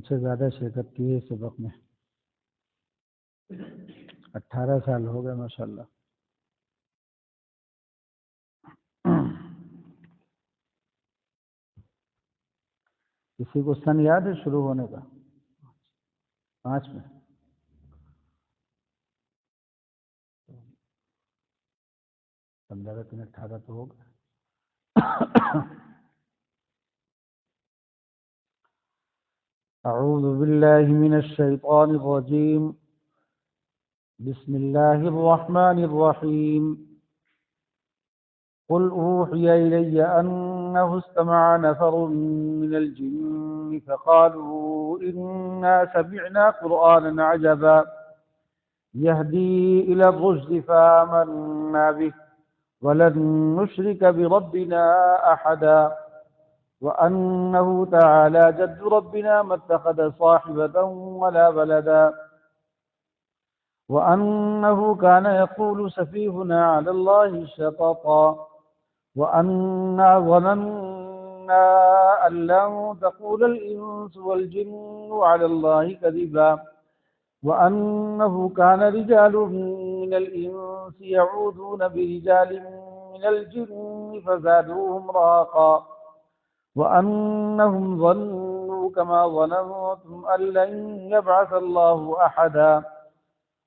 سے زیادہ شرکت کی ہے اس سبق میں، 18 سال ہو گئے ماشاءاللہ۔ کسی کو سن یاد ہے شروع ہونے کا؟ 5 میں 15 3 18 تو ہو گئے۔ اعوذ باللہ من الشیطان الرجیم، بسم اللہ الرحمن الرحیم۔ قل اوحی الی انہ استمع نفر من الجن فقالوا انا سمعنا قرآنا عجبا يهدي الى الرشد فآمنا به ولن نشرك بربنا احدا وأنه تعالى جد ربنا ما اتخذ صاحبة ولا ولدا وأنه كان يقول سفيهنا على الله شططا وأنا ظننا أن لن تقول الإنس والجن على الله كذبا وأنه كان رجال من الإنس يعوذون برجال من الجن فزادوهم رهقا وأنهم ظنوا كما ظننتم أن لن يبعث الله أحدا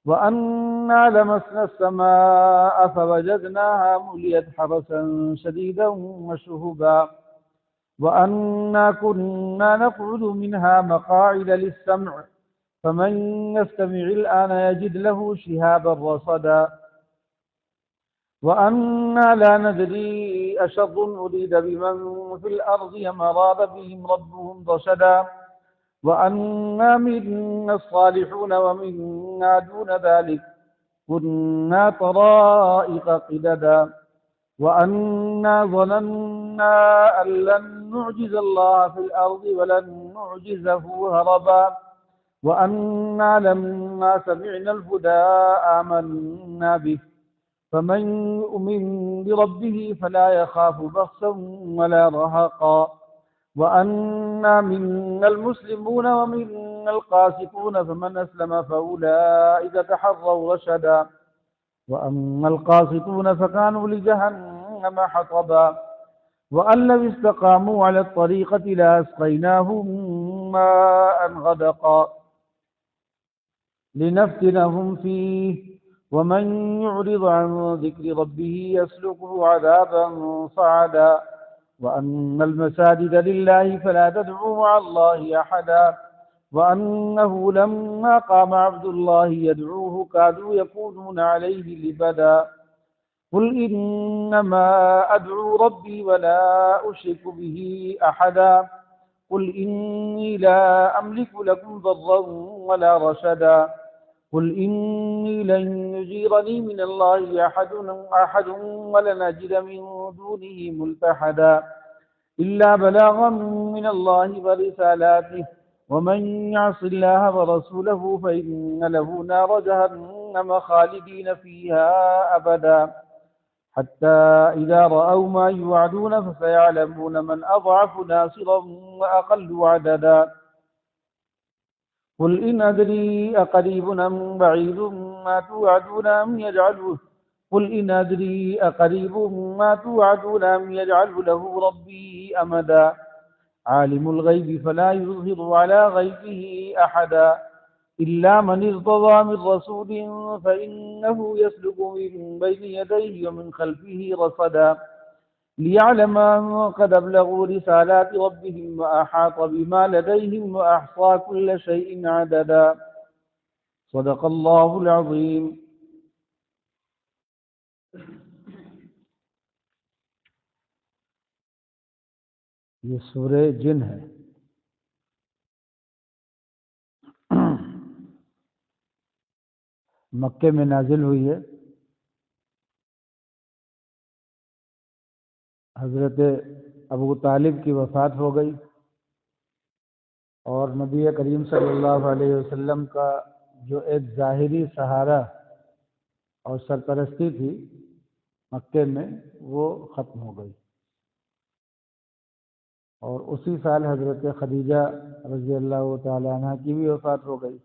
وأنا لمسنا السماء فوجدناها مليت حرسا شديدا وشهبا وأنا كنا نقعد منها مقاعد للسمع فمن يستمع الآن يجد له شهابا رصدا وأنا لا ندري أشر أريد بمن في الأرض أم أراد بهم ربهم رشدا وأنا منا الصالحون ومنا دون ذلك كنا طرائق قددا وأنا ظننا أن لن نعجز الله في الأرض ولن نعجزه هربا وأنا لما سمعنا الهدى آمنا به فمن يؤمن بربه فلا يخاف بخسا ولا رهقا وأنا منا المسلمون ومنا القاسطون فمن أسلم فأولئك تحروا رشدا وأما القاسطون فكانوا لجهنم حطبا وأن لو استقاموا على الطريقة لأسقيناهم ماء غدقا لنفتنهم فيه ومن يعرض عن ذكر ربه يسلكه عذابا صعدا وأن المساجد لله فلا تدعوا مع الله أحدا وأنه لما قام عبد الله يدعوه كادوا يكونون عليه لبدا قل إنما أدعو ربي ولا أشرك به أحدا قل إني لا أملك لكم ضرا ولا رشدا قل إني لن يجيرني من الله أحد ولن أجد من دونه ملتحدا إلا بلاغا من الله ورسالاته ومن يعص الله ورسوله فإن له نار جهنم خالدين فيها أبدا حتى إذا رأوا ما يوعدون فسيعلمون من أضعف ناصرا وأقل عددا قل إن أدري أقريب أم بعيد ما توعدون أم يجعله قل إن أدري أقريب ما توعدون أم يجعل له ربي أمدا عالم الغيب فلا يظهر على غيبه أحدا إلا من ارتضى من رسول فإنه يسلك من بين يديه ومن خلفه رصدا ليعلم أن قد أبلغوا رسالات ربهم وأحاط بما لديهم وأحصى كل شيء عددا صدق الله العظيم۔ یہ سورہ جن ہے۔ مکے میں نازل ہوئی ہے۔ حضرت ابو طالب کی وفات ہو گئی اور نبی کریم صلی اللہ علیہ وسلم کا جو ایک ظاہری سہارا اور سرپرستی تھی مکے میں وہ ختم ہو گئی، اور اسی سال حضرت خدیجہ رضی اللہ تعالی عنہ کی بھی وفات ہو گئی۔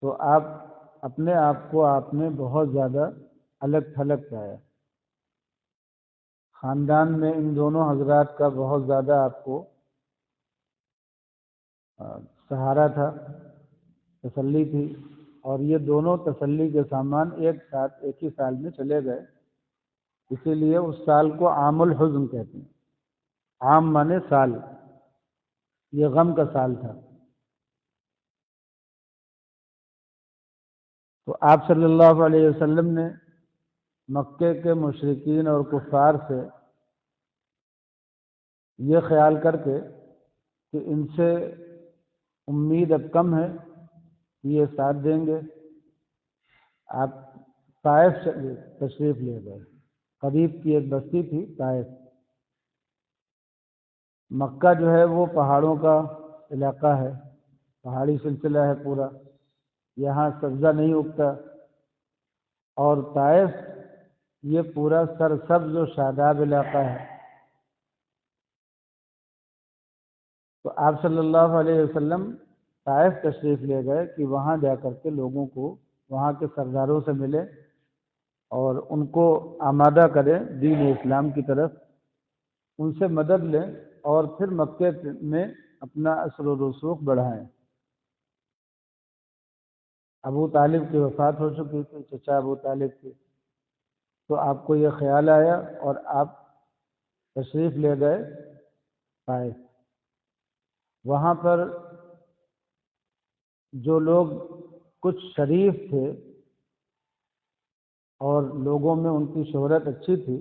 تو اپنے آپ کو آپ نے بہت زیادہ الگ تھلگ پایا، خاندان میں ان دونوں حضرات کا بہت زیادہ آپ کو سہارا تھا، تسلی تھی، اور یہ دونوں تسلی کے سامان ایک ساتھ ایک ہی سال میں چلے گئے، اسی لیے اس سال کو عام الحزن کہتے ہیں۔ عام مانے سال، یہ غم کا سال تھا۔ تو آپ صلی اللہ علیہ وسلم نے مکے کے مشرکین اور کفار سے یہ خیال کر کے کہ ان سے امید اب کم ہے کہ یہ ساتھ دیں گے، آپ طائف تشریف لے گئے۔ قریب کی ایک بستی تھی طائف۔ مکہ جو ہے وہ پہاڑوں کا علاقہ ہے، پہاڑی سلسلہ ہے پورا، یہاں سبزہ نہیں اگتا، اور طائف یہ پورا سرسبز و شاداب علاقہ ہے۔ تو آپ صلی اللہ علیہ وسلم طائف تشریف لے گئے کہ وہاں جا کر کے لوگوں کو، وہاں کے سرداروں سے ملے اور ان کو آمادہ کریں دین اسلام کی طرف، ان سے مدد لیں، اور پھر مکے میں اپنا اثر و رسوخ بڑھائیں۔ ابو طالب کی وفات ہو چکی تھی، چچا ابو طالب کی، تو آپ کو یہ خیال آیا اور آپ تشریف لے گئے طائف۔ وہاں پر جو لوگ کچھ شریف تھے اور لوگوں میں ان کی شہرت اچھی تھی،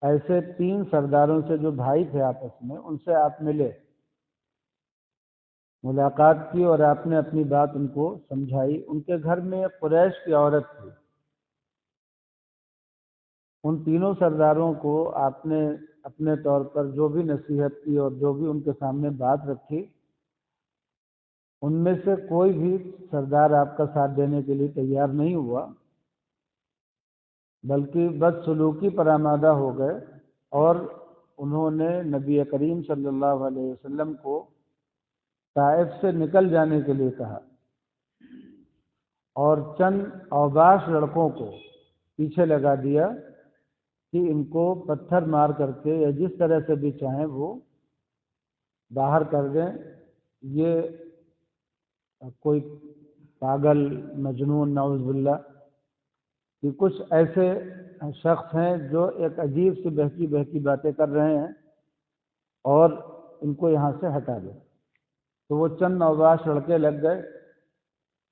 ایسے 3 سرداروں سے جو بھائی تھے آپس میں، ان سے آپ ملے، ملاقات کی، اور آپ نے اپنی بات ان کو سمجھائی۔ ان کے گھر میں ایک قریش کی عورت تھی، ان تینوں سرداروں کو آپ نے اپنے طور پر جو بھی نصیحت کی اور جو بھی ان کے سامنے بات رکھی، ان میں سے کوئی بھی سردار آپ کا ساتھ دینے کے لیے تیار نہیں ہوا، بلکہ بدسلوکی پر آمادہ ہو گئے، اور انہوں نے نبی کریم صلی اللہ علیہ وسلم کو طائف سے نکل جانے کے لیے کہا، اور چند اوباش لڑکوں کو پیچھے لگا دیا کہ ان کو پتھر مار کر کے یا جس طرح سے بھی چاہیں وہ باہر کر دیں، یہ کوئی پاگل مجنون نعوذ باللہ کہ کچھ ایسے شخص ہیں جو ایک عجیب سی بہکی بہکی باتیں کر رہے ہیں، اور ان کو یہاں سے ہٹا دیں۔ تو وہ چند اوباش لڑکے لگ گئے،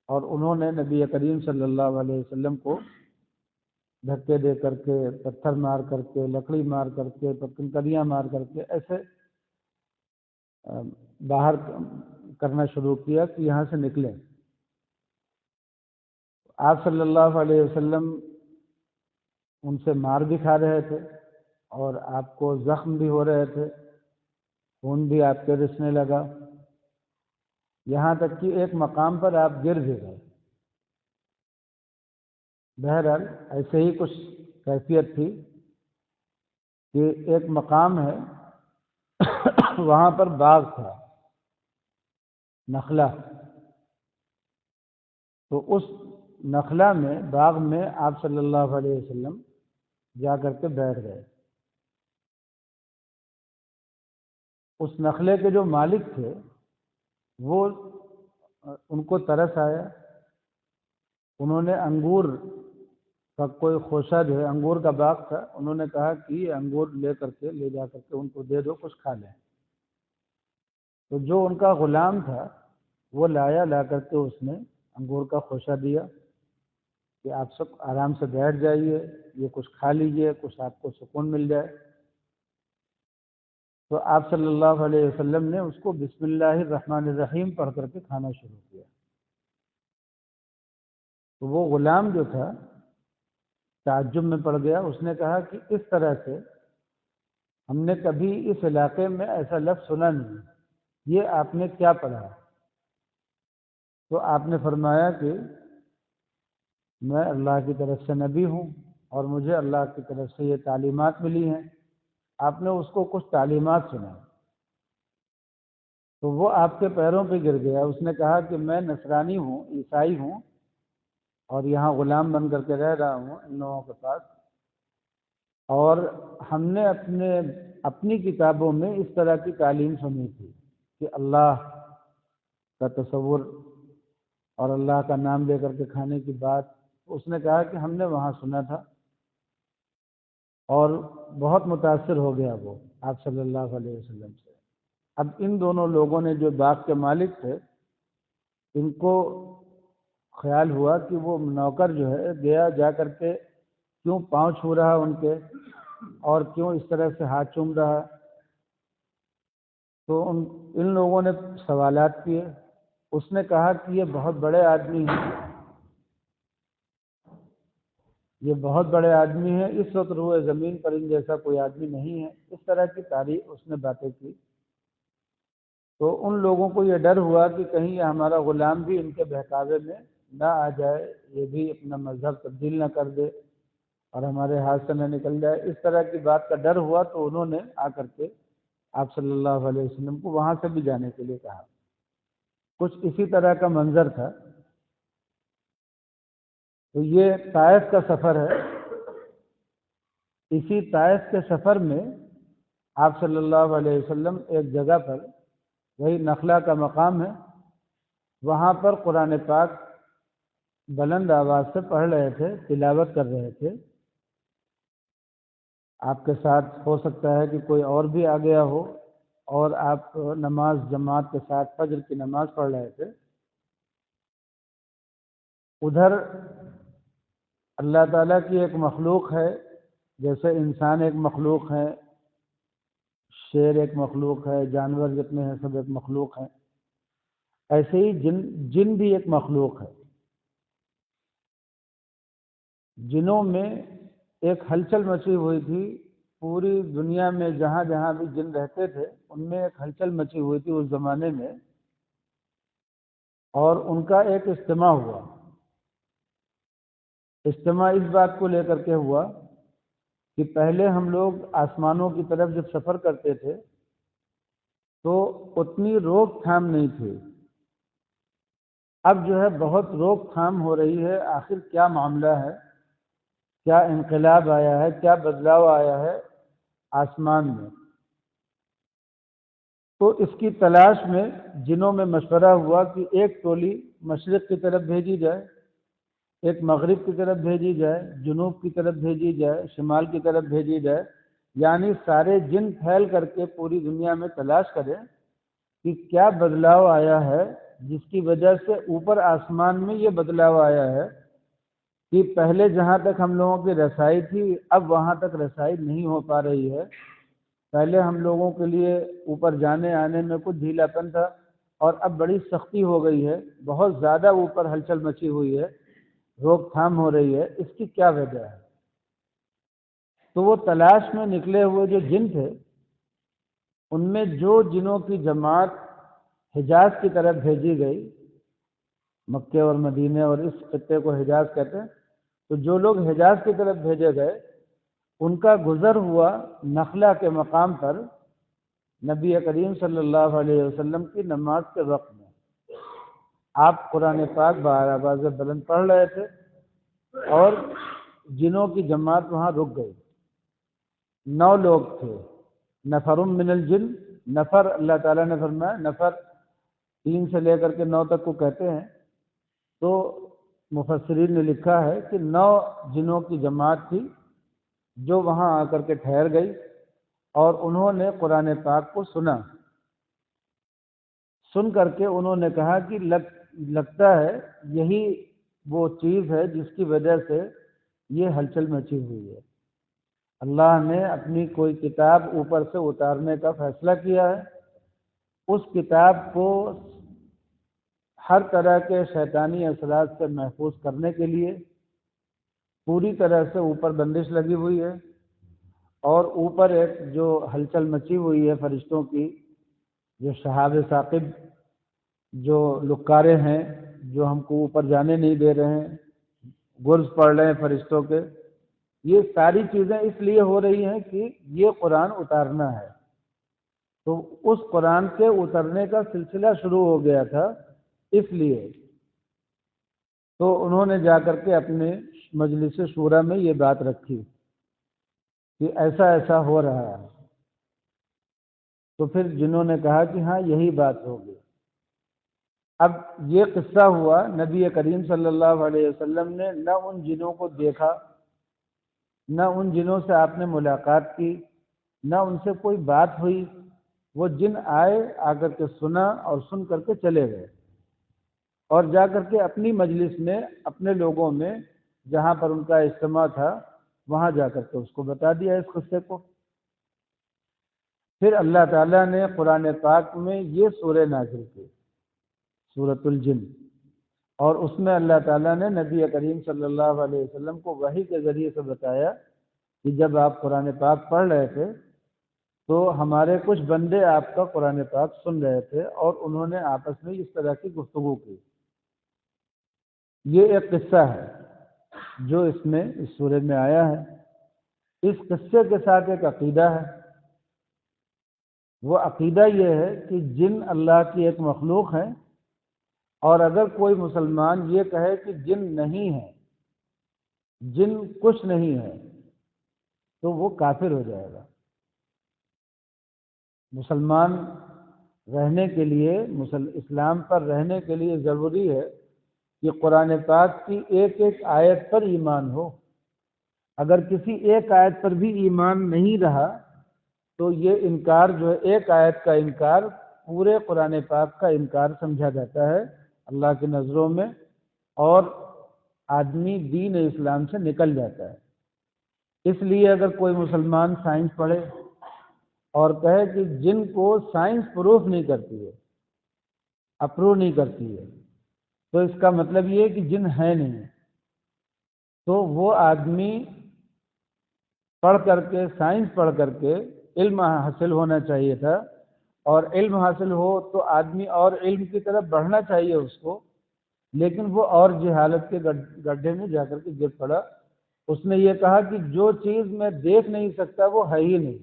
اور انہوں نے نبی کریم صلی اللہ علیہ وسلم کو دھکے دے کر کے، پتھر مار کر کے، لکڑی مار کر کے، کنکریاں مار کر کے ایسے باہر کرنا شروع کیا کہ یہاں سے نکلیں۔ آپ صلی اللہ علیہ وسلم ان سے مار بھی کھا رہے تھے، اور آپ کو زخم بھی ہو رہے تھے، خون بھی آپ کے رسنے لگا، یہاں تک کہ ایک مقام پر آپ گر بھی گئے۔ بہرحال ایسے ہی کچھ کیفیت تھی کہ ایک مقام ہے، وہاں پر باغ تھا، نخلا، تو اس نخلا میں، باغ میں آپ صلی اللہ علیہ وسلم جا کر کے بیٹھ گئے۔ اس نخلے کے جو مالک تھے وہ، ان کو ترس آیا، انہوں نے انگور کا کوئی خوشہ جو ہے، انگور کا باغ تھا، انہوں نے کہا کہ یہ انگور لے جا کر کے ان کو دے دو، کچھ کھا لیں۔ تو جو ان کا غلام تھا وہ لا کر کے اس نے انگور کا خوشہ دیا کہ آپ سب آرام سے بیٹھ جائیے، یہ کچھ کھا لیجئے، کچھ آپ کو سکون مل جائے۔ تو آپ صلی اللہ علیہ وسلم نے اس کو بسم اللہ الرحمن الرحیم پڑھ کر کے کھانا شروع کیا۔ تو وہ غلام جو تھا تعجب میں پڑ گیا، اس نے کہا کہ اس طرح سے ہم نے کبھی اس علاقے میں ایسا لفظ سنا نہیں، یہ آپ نے کیا پڑھا؟ تو آپ نے فرمایا کہ میں اللہ کی طرف سے نبی ہوں، اور مجھے اللہ کی طرف سے یہ تعلیمات ملی ہیں آپ نے اس کو کچھ تعلیمات سنائیں، تو وہ آپ کے پیروں پہ گر گیا۔ اس نے کہا کہ میں نصرانی ہوں، عیسائی ہوں، اور یہاں غلام بن کر کے رہ رہا ہوں ان لوگوں کے پاس، اور ہم نے اپنی کتابوں میں اس طرح کی تعلیم سنی تھی کہ اللہ کا تصور اور اللہ کا نام لے کر کے کھانے کی بات۔ اس نے کہا کہ ہم نے وہاں سنا تھا، اور بہت متاثر ہو گیا وہ آپ صلی اللہ علیہ وسلم سے۔ اب ان دونوں لوگوں نے، جو باغ کے مالک تھے، ان کو خیال ہوا کہ وہ نوکر جو ہے گیا جا کر کے کیوں پاؤں چھو رہا ان کے، اور کیوں اس طرح سے ہاتھ چوم رہا۔ تو ان لوگوں نے سوالات کیے۔ اس نے کہا کہ یہ بہت بڑے آدمی ہیں، یہ بہت بڑے آدمی ہیں، اس وقت روئے زمین پر ان جیسا کوئی آدمی نہیں ہے۔ اس طرح کی تعریف اس نے باتیں کی۔ تو ان لوگوں کو یہ ڈر ہوا کہ کہیں یہ ہمارا غلام بھی ان کے بہکاوے میں نہ آ جائے، یہ بھی اپنا مذہب تبدیل نہ کر دے اور ہمارے ہاتھ سے نہ نکل جائے۔ اس طرح کی بات کا ڈر ہوا، تو انہوں نے آ کر کے آپ صلی اللہ علیہ وسلم کو وہاں سے بھی جانے کے لیے کہا۔ کچھ اسی طرح کا منظر تھا۔ تو یہ طائف کا سفر ہے۔ اسی طائف کے سفر میں آپ صلی اللہ علیہ وسلم ایک جگہ پر، وہی نخلا کا مقام ہے، وہاں پر قرآن پاک بلند آواز سے پڑھ رہے تھے، تلاوت کر رہے تھے۔ آپ کے ساتھ ہو سکتا ہے کہ کوئی اور بھی آ گیا ہو، اور آپ نماز جماعت کے ساتھ فجر کی نماز پڑھ رہے تھے۔ ادھر اللہ تعالیٰ کی ایک مخلوق ہے، جیسے انسان ایک مخلوق ہے، شیر ایک مخلوق ہے، جانور جتنے ہیں سب ایک مخلوق ہیں، ایسے ہی جن بھی ایک مخلوق ہے۔ جنوں میں ایک ہلچل مچی ہوئی تھی، پوری دنیا میں جہاں جہاں بھی جن رہتے تھے ان میں ایک ہلچل مچی ہوئی تھی اس زمانے میں، اور ان کا ایک اجتماع ہوا۔ اجتماع اس بات کو لے کر کے ہوا کہ پہلے ہم لوگ آسمانوں کی طرف جب سفر کرتے تھے تو اتنی روک تھام نہیں تھی، اب جو ہے بہت روک تھام ہو رہی ہے۔ آخر کیا معاملہ ہے، کیا انقلاب آیا ہے، کیا بدلاؤ آیا ہے آسمان میں؟ تو اس کی تلاش میں جنوں میں مشورہ ہوا کہ ایک ٹولی مشرق کی طرف بھیجی جائے، ایک مغرب کی طرف بھیجی جائے، جنوب کی طرف بھیجی جائے، شمال کی طرف بھیجی جائے، یعنی سارے جن پھیل کر کے پوری دنیا میں تلاش کریں کہ کیا بدلاؤ آیا ہے جس کی وجہ سے اوپر آسمان میں یہ بدلاؤ آیا ہے کہ پہلے جہاں تک ہم لوگوں کی رسائی تھی اب وہاں تک رسائی نہیں ہو پا رہی ہے۔ پہلے ہم لوگوں کے لیے اوپر جانے آنے میں کچھ ڈھیلا پن تھا، اور اب بڑی سختی ہو گئی ہے، بہت زیادہ اوپر ہلچل مچی ہوئی ہے، روک تھام ہو رہی ہے، اس کی کیا وجہ ہے؟ تو وہ تلاش میں نکلے ہوئے جو جن تھے، ان میں جو جنوں کی جماعت حجاز کی طرف بھیجی گئی، مکے اور مدینے اور اس خطے کو حجاز کہتے ہیں، تو جو لوگ حجاز کی طرف بھیجے گئے ان کا گزر ہوا نخلا کے مقام پر نبی کریم صلی اللہ علیہ وسلم کی نماز کے وقت میں۔ آپ قرآن پاک بآواز بلند پڑھ رہے تھے، اور جنوں کی جماعت وہاں رک گئی۔ 9 لوگ تھے، نفر من الجن، نفر اللہ تعالیٰ نے فرمایا، نفر 3 سے لے کر کے 9 تک کو کہتے ہیں، تو مفسرین نے لکھا ہے کہ 9 جنوں کی جماعت تھی جو وہاں آ کر کے ٹھہر گئی، اور انہوں نے قرآن پاک کو سنا۔ سن کر کے انہوں نے کہا کہ لگتا ہے یہی وہ چیز ہے جس کی وجہ سے یہ ہلچل مچی ہوئی ہے۔ اللہ نے اپنی کوئی کتاب اوپر سے اتارنے کا فیصلہ کیا ہے، اس کتاب کو ہر طرح کے شیطانی اثرات سے محفوظ کرنے کے لیے پوری طرح سے اوپر بندش لگی ہوئی ہے، اور اوپر ایک جو ہلچل مچی ہوئی ہے فرشتوں کی، جو شہاب ثاقب، جو لکارے ہیں، جو ہم کو اوپر جانے نہیں دے رہے ہیں، گرز پڑ رہے ہیں فرشتوں کے، یہ ساری چیزیں اس لیے ہو رہی ہیں کہ یہ قرآن اتارنا ہے، تو اس قرآن کے اترنے کا سلسلہ شروع ہو گیا تھا، اس لیے تو انہوں نے جا کر کے اپنے مجلس شورا میں یہ بات رکھی کہ ایسا ایسا ہو رہا ہے۔ تو پھر جنہوں نے کہا کہ ہاں یہی بات ہوگی۔ اب یہ قصہ ہوا، نبی کریم صلی اللہ علیہ وسلم نے نہ ان جنوں کو دیکھا، نہ ان جنوں سے آپ نے ملاقات کی، نہ ان سے کوئی بات ہوئی، وہ جن آئے، آ کر کے سنا اور سن کر کے چلے گئے، اور جا کر کے اپنی مجلس میں اپنے لوگوں میں جہاں پر ان کا اجتماع تھا وہاں جا کر کے اس کو بتا دیا اس قصے کو۔ پھر اللہ تعالیٰ نے قرآن پاک میں یہ سورہ نازل کی، سورۃ الجن، اور اس میں اللہ تعالیٰ نے نبی کریم صلی اللہ علیہ وسلم کو وحی کے ذریعے سے بتایا کہ جب آپ قرآن پاک پڑھ رہے تھے تو ہمارے کچھ بندے آپ کا قرآن پاک سن رہے تھے اور انہوں نے آپس میں اس طرح کی گفتگو کی۔ یہ ایک قصہ ہے جو اس میں اس سورہ میں آیا ہے۔ اس قصے کے ساتھ ایک عقیدہ ہے، وہ عقیدہ یہ ہے کہ جن اللہ کی ایک مخلوق ہے، اور اگر کوئی مسلمان یہ کہے کہ جن نہیں ہے، جن کچھ نہیں ہے، تو وہ کافر ہو جائے گا۔ مسلمان رہنے کے لیے، اسلام پر رہنے کے لیے ضروری ہے کہ قرآن پاک کی ایک ایک آیت پر ایمان ہو۔ اگر کسی ایک آیت پر بھی ایمان نہیں رہا تو یہ انکار جو ہے، ایک آیت کا انکار پورے قرآن پاک کا انکار سمجھا جاتا ہے اللہ کی نظروں میں، اور آدمی دین اسلام سے نکل جاتا ہے۔ اس لیے اگر کوئی مسلمان سائنس پڑھے اور کہے کہ جن کو سائنس پروف نہیں کرتی ہے، اپروو نہیں کرتی ہے، تو اس کا مطلب یہ ہے کہ جن ہے نہیں، تو وہ آدمی پڑھ کر کے، سائنس پڑھ کر کے علم حاصل ہونا چاہیے تھا، اور علم حاصل ہو تو آدمی اور علم کی طرف بڑھنا چاہیے اس کو، لیکن وہ اور جہالت کے گڈھے میں جا کر کے گر پڑا۔ اس نے یہ کہا کہ جو چیز میں دیکھ نہیں سکتا وہ ہے ہی نہیں۔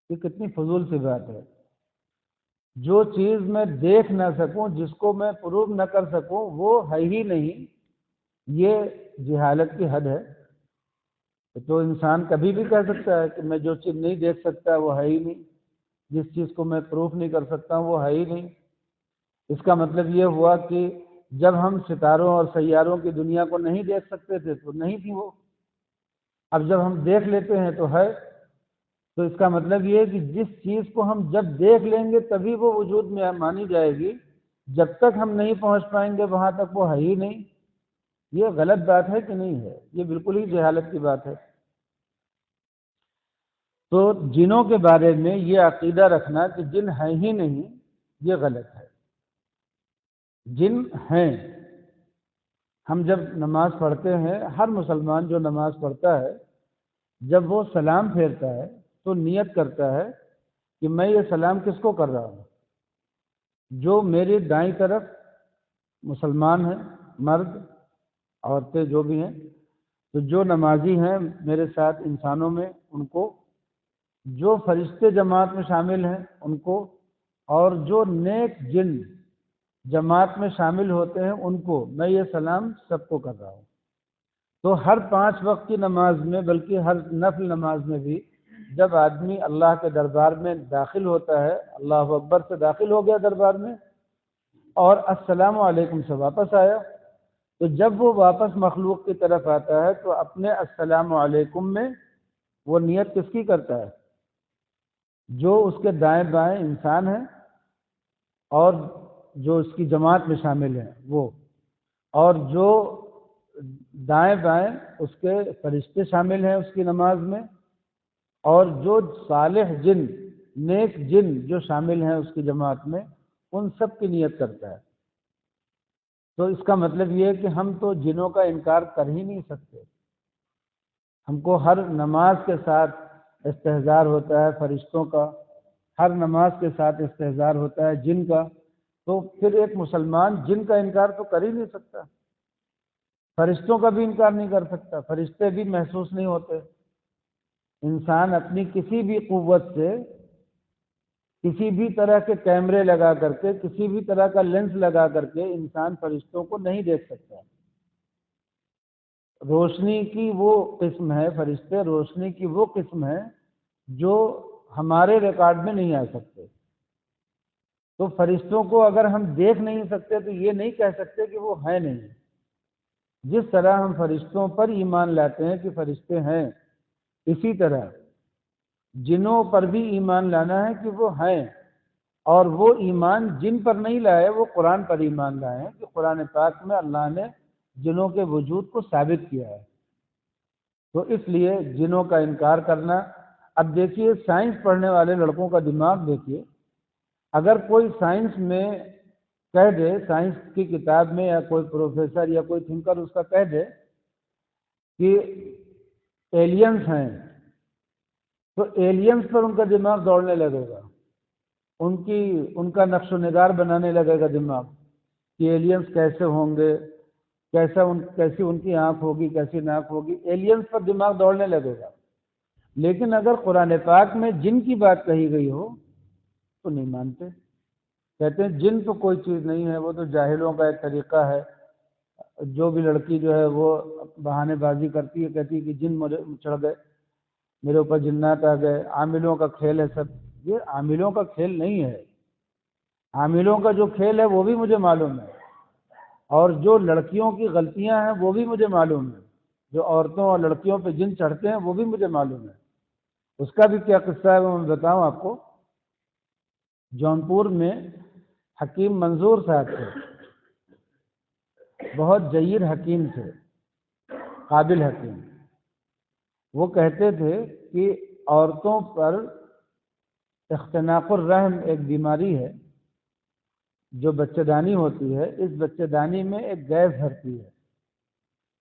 یہ کتنی فضول سی بات ہے، جو چیز میں دیکھ نہ سکوں، جس کو میں پروو نہ کر سکوں، وہ ہے ہی نہیں، یہ جہالت کی حد ہے۔ تو انسان کبھی بھی کہہ سکتا ہے کہ میں جو چیز نہیں دیکھ سکتا وہ ہے ہی نہیں، جس چیز کو میں پروف نہیں کر سکتا ہوں وہ ہے ہی نہیں۔ اس کا مطلب یہ ہوا کہ جب ہم ستاروں اور سیاروں کی دنیا کو نہیں دیکھ سکتے تھے تو نہیں تھی وہ، اب جب ہم دیکھ لیتے ہیں تو ہے۔ تو اس کا مطلب یہ ہے کہ جس چیز کو ہم جب دیکھ لیں گے تبھی وہ وجود میں مانی جائے گی، جب تک ہم نہیں پہنچ پائیں گے وہاں تک وہ ہے ہی نہیں۔ یہ غلط بات ہے کہ نہیں ہے؟ یہ بالکل ہی جہالت کی بات ہے۔ تو جنوں کے بارے میں یہ عقیدہ رکھنا کہ جن ہیں ہی نہیں، یہ غلط ہے۔ جن ہیں۔ ہم جب نماز پڑھتے ہیں، ہر مسلمان جو نماز پڑھتا ہے جب وہ سلام پھیرتا ہے تو نیت کرتا ہے کہ میں یہ سلام کس کو کر رہا ہوں؟ جو میری دائیں طرف مسلمان ہیں، مرد عورتیں جو بھی ہیں، تو جو نمازی ہیں میرے ساتھ انسانوں میں ان کو، جو فرشتے جماعت میں شامل ہیں ان کو، اور جو نیک جن جماعت میں شامل ہوتے ہیں ان کو، میں یہ سلام سب کو کر رہا ہوں۔ تو ہر 5 وقت کی نماز میں، بلکہ ہر نفل نماز میں بھی جب آدمی اللہ کے دربار میں داخل ہوتا ہے، اللہ اکبر سے داخل ہو گیا دربار میں اور السلام علیکم سے واپس آیا، تو جب وہ واپس مخلوق کی طرف آتا ہے تو اپنے السلام علیکم میں وہ نیت کس کی کرتا ہے؟ جو اس کے دائیں بائیں انسان ہیں اور جو اس کی جماعت میں شامل ہیں وہ، اور جو دائیں بائیں اس کے فرشتے شامل ہیں اس کی نماز میں، اور جو صالح جن، نیک جن جو شامل ہیں اس کی جماعت میں، ان سب کی نیت کرتا ہے۔ تو اس کا مطلب یہ ہے کہ ہم تو جنوں کا انکار کر ہی نہیں سکتے۔ ہم کو ہر نماز کے ساتھ استحضار ہوتا ہے فرشتوں کا، ہر نماز کے ساتھ استحضار ہوتا ہے جن کا، تو پھر ایک مسلمان جن کا انکار تو کر ہی نہیں سکتا۔ فرشتوں کا بھی انکار نہیں کر سکتا، فرشتے بھی محسوس نہیں ہوتے۔ انسان اپنی کسی بھی قوت سے، کسی بھی طرح کے کیمرے لگا کر کے، کسی بھی طرح کا لینس لگا کر کے انسان فرشتوں کو نہیں دیکھ سکتا۔ روشنی کی وہ قسم ہے، فرشتے روشنی کی وہ قسم ہے جو ہمارے ریکارڈ میں نہیں آ سکتے۔ تو فرشتوں کو اگر ہم دیکھ نہیں سکتے تو یہ نہیں کہہ سکتے کہ وہ ہیں نہیں۔ جس طرح ہم فرشتوں پر ایمان لاتے ہیں کہ فرشتے ہیں، اسی طرح جنوں پر بھی ایمان لانا ہے کہ وہ ہیں، اور وہ ایمان جن پر نہیں لائے وہ قرآن پر ایمان لائے ہیں کہ قرآن پاک میں اللہ نے جنوں کے وجود کو ثابت کیا ہے۔ تو اس لیے جنوں کا انکار کرنا، اب دیکھیے سائنس پڑھنے والے لڑکوں کا دماغ دیکھیے، اگر کوئی سائنس میں کہہ دے، سائنس کی کتاب میں یا کوئی پروفیسر یا کوئی تھنکر اس کا کہہ دے کہ ایلینز ہیں، تو ایلینز پر ان کا دماغ دوڑنے لگے گا، ان کا نقش و نگار بنانے لگے گا دماغ کہ ایلینز کیسے ہوں گے، کیسی ان کی آنکھ ہوگی، کیسی ناک ہوگی، ایلینز پر دماغ دوڑنے لگے گا۔ لیکن اگر قرآن پاک میں جن کی بات کہی گئی ہو تو نہیں مانتے، کہتے ہیں جن تو کوئی چیز نہیں ہے، وہ تو جاہلوں کا ایک طریقہ ہے۔ جو بھی لڑکی جو ہے وہ بہانے بازی کرتی ہے، کہتی ہے کہ جن مجھے چڑھ گئے، میرے اوپر جنات آ گئے، عاملوں کا کھیل ہے سب۔ یہ عاملوں کا کھیل نہیں ہے، عاملوں کا جو کھیل ہے وہ بھی مجھے معلوم ہے، اور جو لڑکیوں کی غلطیاں ہیں وہ بھی مجھے معلوم ہے، جو عورتوں اور لڑکیوں پہ جن چڑھتے ہیں وہ بھی مجھے معلوم ہے۔ اس کا بھی کیا قصہ ہے وہ میں بتاؤں آپ کو۔ جونپور میں حکیم منظور صاحب تھے، بہت جید حکیم تھے، قابل حکیم۔ وہ کہتے تھے کہ عورتوں پر اختناق الرحم ایک بیماری ہے جو بچہ دانی ہوتی ہے، اس بچہ دانی میں ایک گیس بھرتی ہے،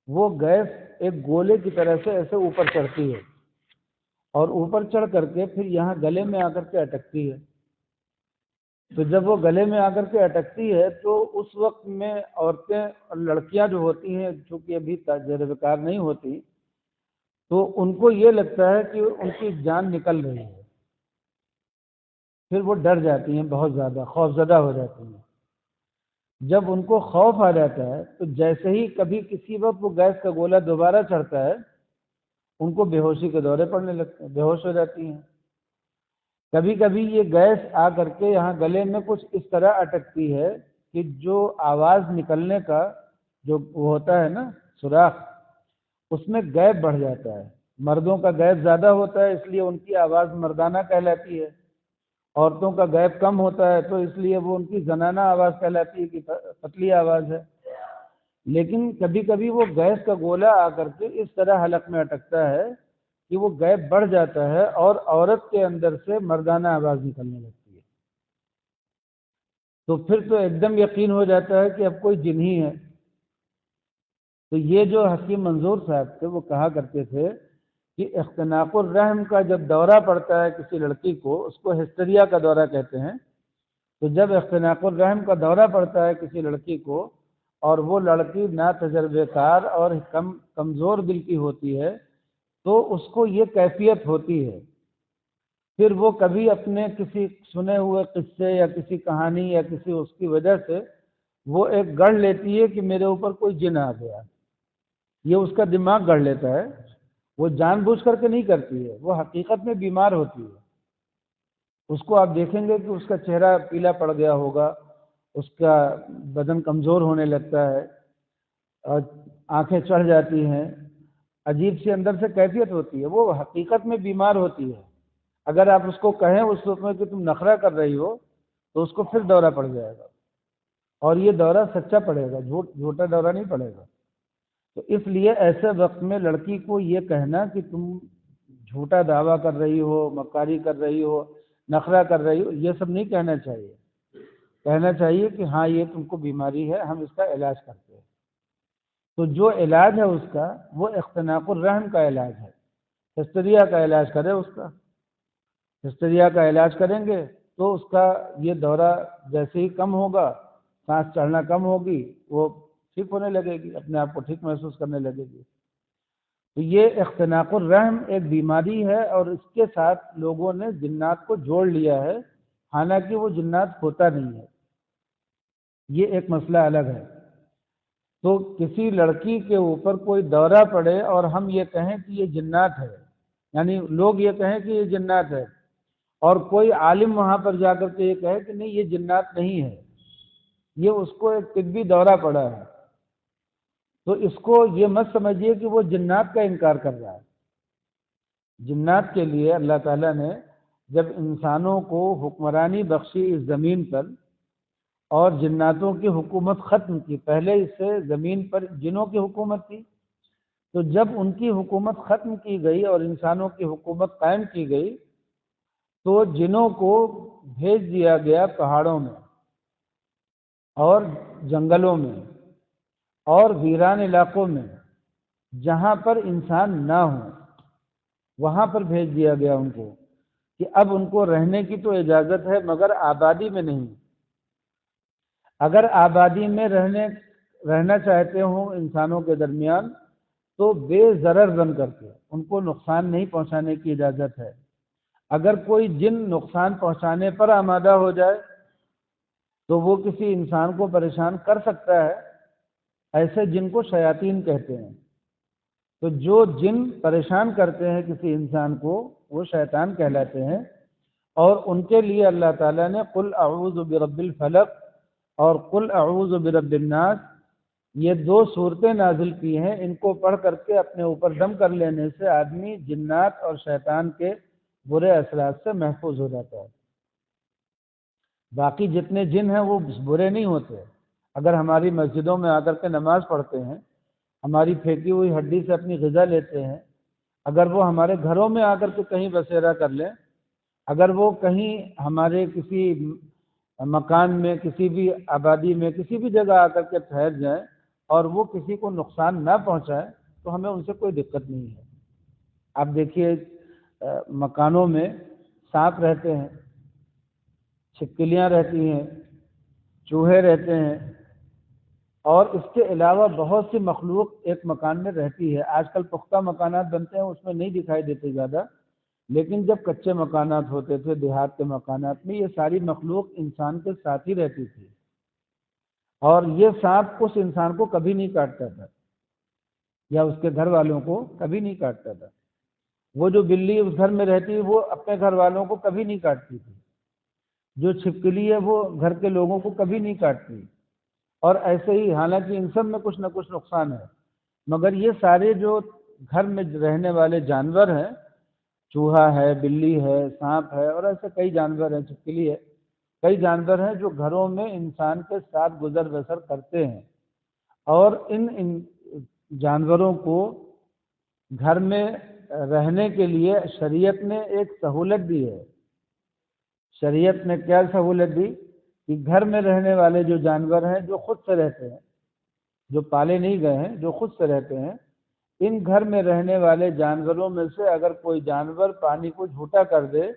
وہ گیس ایک گولے کی طرح سے ایسے اوپر چڑھتی ہے، اور اوپر چڑھ کر کے پھر یہاں گلے میں آ کر کے اٹکتی ہے۔ تو جب وہ گلے میں آ کر کے اٹکتی ہے تو اس وقت میں عورتیں اور لڑکیاں جو ہوتی ہیں، چونکہ ابھی تجربہ کار نہیں ہوتی، تو ان کو یہ لگتا ہے کہ ان کی جان نکل رہی ہے، پھر وہ ڈر جاتی ہیں، بہت زیادہ خوف زدہ ہو جاتی ہیں۔ جب ان کو خوف آ جاتا ہے تو جیسے ہی کبھی کسی وقت وہ گیس کا گولا دوبارہ چڑھتا ہے، ان کو بے ہوشی کے دورے پڑنے لگتے ہیں، بے ہوش ہو جاتی ہیں۔ کبھی کبھی یہ گیس آ کر کے یہاں گلے میں کچھ اس طرح اٹکتی ہے کہ جو آواز نکلنے کا جو وہ ہوتا ہے نا سوراخ، اس میں گیپ بڑھ جاتا ہے۔ مردوں کا گیپ زیادہ ہوتا ہے اس لیے ان کی آواز مردانہ کہلاتی ہے، عورتوں کا گیپ کم ہوتا ہے تو اس لیے وہ ان کی زنانہ آواز کہلاتی ہے کہ پتلی آواز ہے۔ لیکن کبھی کبھی وہ گیس کا گولا آ کر کے اس طرح حلق میں اٹکتا ہے کہ وہ گیپ بڑھ جاتا ہے اور عورت کے اندر سے مردانہ آواز نکلنے لگتی ہے۔ تو پھر تو ایک دم یقین ہو جاتا ہے کہ اب کوئی جن ہی ہے۔ تو یہ جو حکیم منظور صاحب تھے وہ کہا کرتے تھے کہ اختناق الرحم کا جب دورہ پڑتا ہے کسی لڑکی کو، اس کو ہسٹریا کا دورہ کہتے ہیں، تو جب اختناق الرحم کا دورہ پڑتا ہے کسی لڑکی کو اور وہ لڑکی نا تجربے کار اور کمزور دل کی ہوتی ہے تو اس کو یہ کیفیت ہوتی ہے، پھر وہ کبھی اپنے کسی سنے ہوئے قصے یا کسی کہانی یا کسی اس کی وجہ سے وہ ایک گڑھ لیتی ہے کہ میرے اوپر کوئی جن آ گیا، یہ اس کا دماغ گڑھ لیتا ہے، وہ جان بوجھ کر کے نہیں کرتی ہے، وہ حقیقت میں بیمار ہوتی ہے۔ اس کو آپ دیکھیں گے کہ اس کا چہرہ پیلا پڑ گیا ہوگا، اس کا بدن کمزور ہونے لگتا ہے اور آنکھیں چڑھ جاتی ہیں، عجیب سی اندر سے کیفیت ہوتی ہے، وہ حقیقت میں بیمار ہوتی ہے۔ اگر آپ اس کو کہیں اس وقت میں کہ تم نخرہ کر رہی ہو تو اس کو پھر دورہ پڑ جائے گا، اور یہ دورہ سچا پڑے گا، جھوٹا دورہ نہیں پڑے گا۔ تو اس لیے ایسے وقت میں لڑکی کو یہ کہنا کہ تم جھوٹا دعویٰ کر رہی ہو، مکاری کر رہی ہو، نخرہ کر رہی ہو، یہ سب نہیں کہنا چاہیے۔ کہنا چاہیے کہ ہاں یہ تم کو بیماری ہے، ہم اس کا علاج کرتے ہیں۔ تو جو علاج ہے اس کا وہ اختناق الرحم کا علاج ہے، ہسٹریا کا علاج کرے، اس کا ہسٹریا کا علاج کریں گے تو اس کا یہ دورہ جیسے ہی کم ہوگا، سانس چڑھنا کم ہوگی، وہ ٹھیک ہونے لگے گی، اپنے آپ کو ٹھیک محسوس کرنے لگے گی۔ تو یہ اختناق الرحم ایک بیماری ہے، اور اس کے ساتھ لوگوں نے جنات کو جوڑ لیا ہے، حالانکہ وہ جنات ہوتا نہیں ہے، یہ ایک مسئلہ الگ ہے۔ تو کسی لڑکی کے اوپر کوئی دورہ پڑے اور ہم یہ کہیں کہ یہ جنات ہے، یعنی لوگ یہ کہیں کہ یہ جنات ہے، اور کوئی عالم وہاں پر جا کر کے یہ کہے کہ نہیں یہ جنات نہیں ہے، یہ اس کو ایک طبی دورہ پڑا ہے، تو اس کو یہ مت سمجھیے کہ وہ جنات کا انکار کر رہا ہے۔ جنات کے لیے اللہ تعالیٰ نے جب انسانوں کو حکمرانی بخشی اس زمین پر اور جناتوں کی حکومت ختم کی، پہلے اس سے زمین پر جنوں کی حکومت تھی، تو جب ان کی حکومت ختم کی گئی اور انسانوں کی حکومت قائم کی گئی، تو جنوں کو بھیج دیا گیا پہاڑوں میں اور جنگلوں میں اور ویران علاقوں میں، جہاں پر انسان نہ ہوں، وہاں پر بھیج دیا گیا ان کو کہ اب ان کو رہنے کی تو اجازت ہے مگر آبادی میں نہیں۔ اگر آبادی میں رہنا چاہتے ہوں انسانوں کے درمیان تو بے ضرر بن کر کے ان کو نقصان نہیں پہنچانے کی اجازت ہے۔ اگر کوئی جن نقصان پہنچانے پر آمادہ ہو جائے تو وہ کسی انسان کو پریشان کر سکتا ہے، ایسے جن کو شیاطین کہتے ہیں۔ تو جو جن پریشان کرتے ہیں کسی انسان کو وہ شیطان کہلاتے ہیں، اور ان کے لیے اللہ تعالیٰ نے قل اعوذ برب الفلق اور قل اعوذ برب الناس، یہ دو صورتیں نازل کی ہیں، ان کو پڑھ کر کے اپنے اوپر دم کر لینے سے آدمی جنات اور شیطان کے برے اثرات سے محفوظ ہو جاتا ہے۔ باقی جتنے جن ہیں وہ برے نہیں ہوتے۔ اگر ہماری مسجدوں میں آ کر کے نماز پڑھتے ہیں، ہماری پھینکی ہوئی ہڈی سے اپنی غذا لیتے ہیں، اگر وہ ہمارے گھروں میں آ کر کے کہیں بسیرا کر لیں، اگر وہ کہیں ہمارے کسی مکان میں، کسی بھی آبادی میں، کسی بھی جگہ آ کر کے ٹھہر جائیں اور وہ کسی کو نقصان نہ پہنچائیں، تو ہمیں ان سے کوئی دقت نہیں ہے۔ آپ دیکھیے مکانوں میں سانپ رہتے ہیں، چھپکلیاں رہتی ہیں، چوہے رہتے ہیں، اور اس کے علاوہ بہت سی مخلوق ایک مکان میں رہتی ہے۔ آج کل پختہ مکانات بنتے ہیں، اس میں نہیں دکھائی دیتے زیادہ، لیکن جب کچے مکانات ہوتے تھے دیہات کے مکانات میں، یہ ساری مخلوق انسان کے ساتھ ہی رہتی تھی، اور یہ سانپ اس انسان کو کبھی نہیں کاٹتا تھا یا اس کے گھر والوں کو کبھی نہیں کاٹتا تھا۔ وہ جو بلی اس گھر میں رہتی وہ اپنے گھر والوں کو کبھی نہیں کاٹتی تھی، جو چھپکلی ہے وہ گھر کے لوگوں کو کبھی نہیں کاٹتی، اور ایسے ہی حالانکہ ان سب میں کچھ نہ کچھ نقصان ہے، مگر یہ سارے جو گھر میں رہنے والے جانور ہیں، چوہا ہے، بلی ہے، سانپ ہے، اور ایسے کئی جانور ہیں، چھپکلی ہے، کئی جانور ہیں جو گھروں میں انسان کے ساتھ گزر بسر کرتے ہیں، اور ان جانوروں کو گھر میں رہنے کے لیے شریعت نے ایک سہولت دی ہے۔ شریعت نے کیا سہولت دی کہ گھر میں رہنے والے جو جانور ہیں، جو خود سے رہتے ہیں، جو پالے نہیں گئے ہیں، جو خود سے رہتے ہیں، ان گھر میں رہنے والے جانوروں میں سے اگر کوئی جانور پانی کو جھوٹا کر دے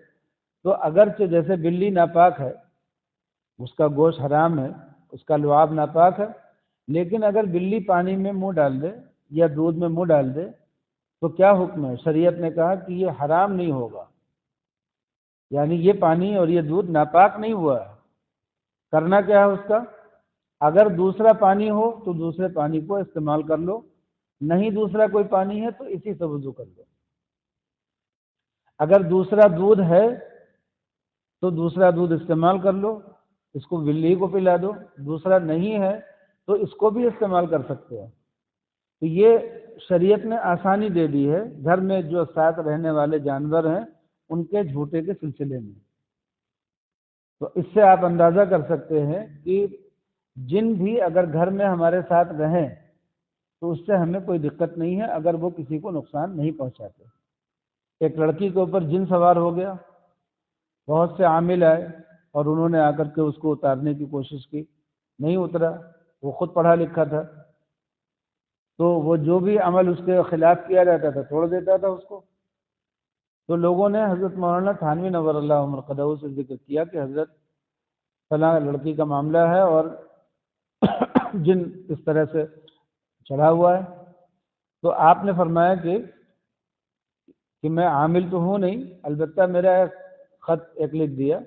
تو اگرچہ جیسے بلی ناپاک ہے، اس کا گوشت حرام ہے، اس کا لعاب ناپاک ہے، لیکن اگر بلی پانی میں منہ ڈال دے یا دودھ میں منہ ڈال دے تو کیا حکم ہے؟ شریعت نے کہا کہ یہ حرام نہیں ہوگا، یعنی یہ پانی اور یہ دودھ ناپاک نہیں ہوا ہے۔ کرنا کیا ہے اس کا؟ اگر دوسرا پانی ہو تو دوسرے پانی کو استعمال کر لو، نہیں دوسرا کوئی پانی ہے تو اسی سے وضو کر لو۔ اگر دوسرا دودھ ہے تو دوسرا دودھ استعمال کر لو، اس کو بلی کو پلا دو، دوسرا نہیں ہے تو اس کو بھی استعمال کر سکتے ہیں۔ تو یہ شریعت نے آسانی دے دی ہے گھر میں جو ساتھ رہنے والے جانور ہیں ان کے جھوٹے کے سلسلے میں۔ تو اس سے آپ اندازہ کر سکتے ہیں کہ جن بھی اگر گھر میں ہمارے ساتھ رہیں تو اس سے ہمیں کوئی دقت نہیں ہے اگر وہ کسی کو نقصان نہیں پہنچاتے۔ ایک لڑکی کے اوپر جن سوار ہو گیا، بہت سے عامل آئے اور انہوں نے آ کر کے اس کو اتارنے کی کوشش کی، نہیں اترا، وہ خود پڑھا لکھا تھا، تو وہ جو بھی عمل اس کے خلاف کیا جاتا تھا چھوڑ دیتا تھا اس کو۔ تو لوگوں نے حضرت مولانا تھانوی نور اللہ مرقدہ سے ذکر کیا کہ حضرت فلاں لڑکی کا معاملہ ہے اور جن اس طرح سے چڑھا ہوا ہے۔ تو آپ نے فرمایا کہ میں عامل تو ہوں نہیں، البتہ میرا ایک خط ایک لکھ دیا،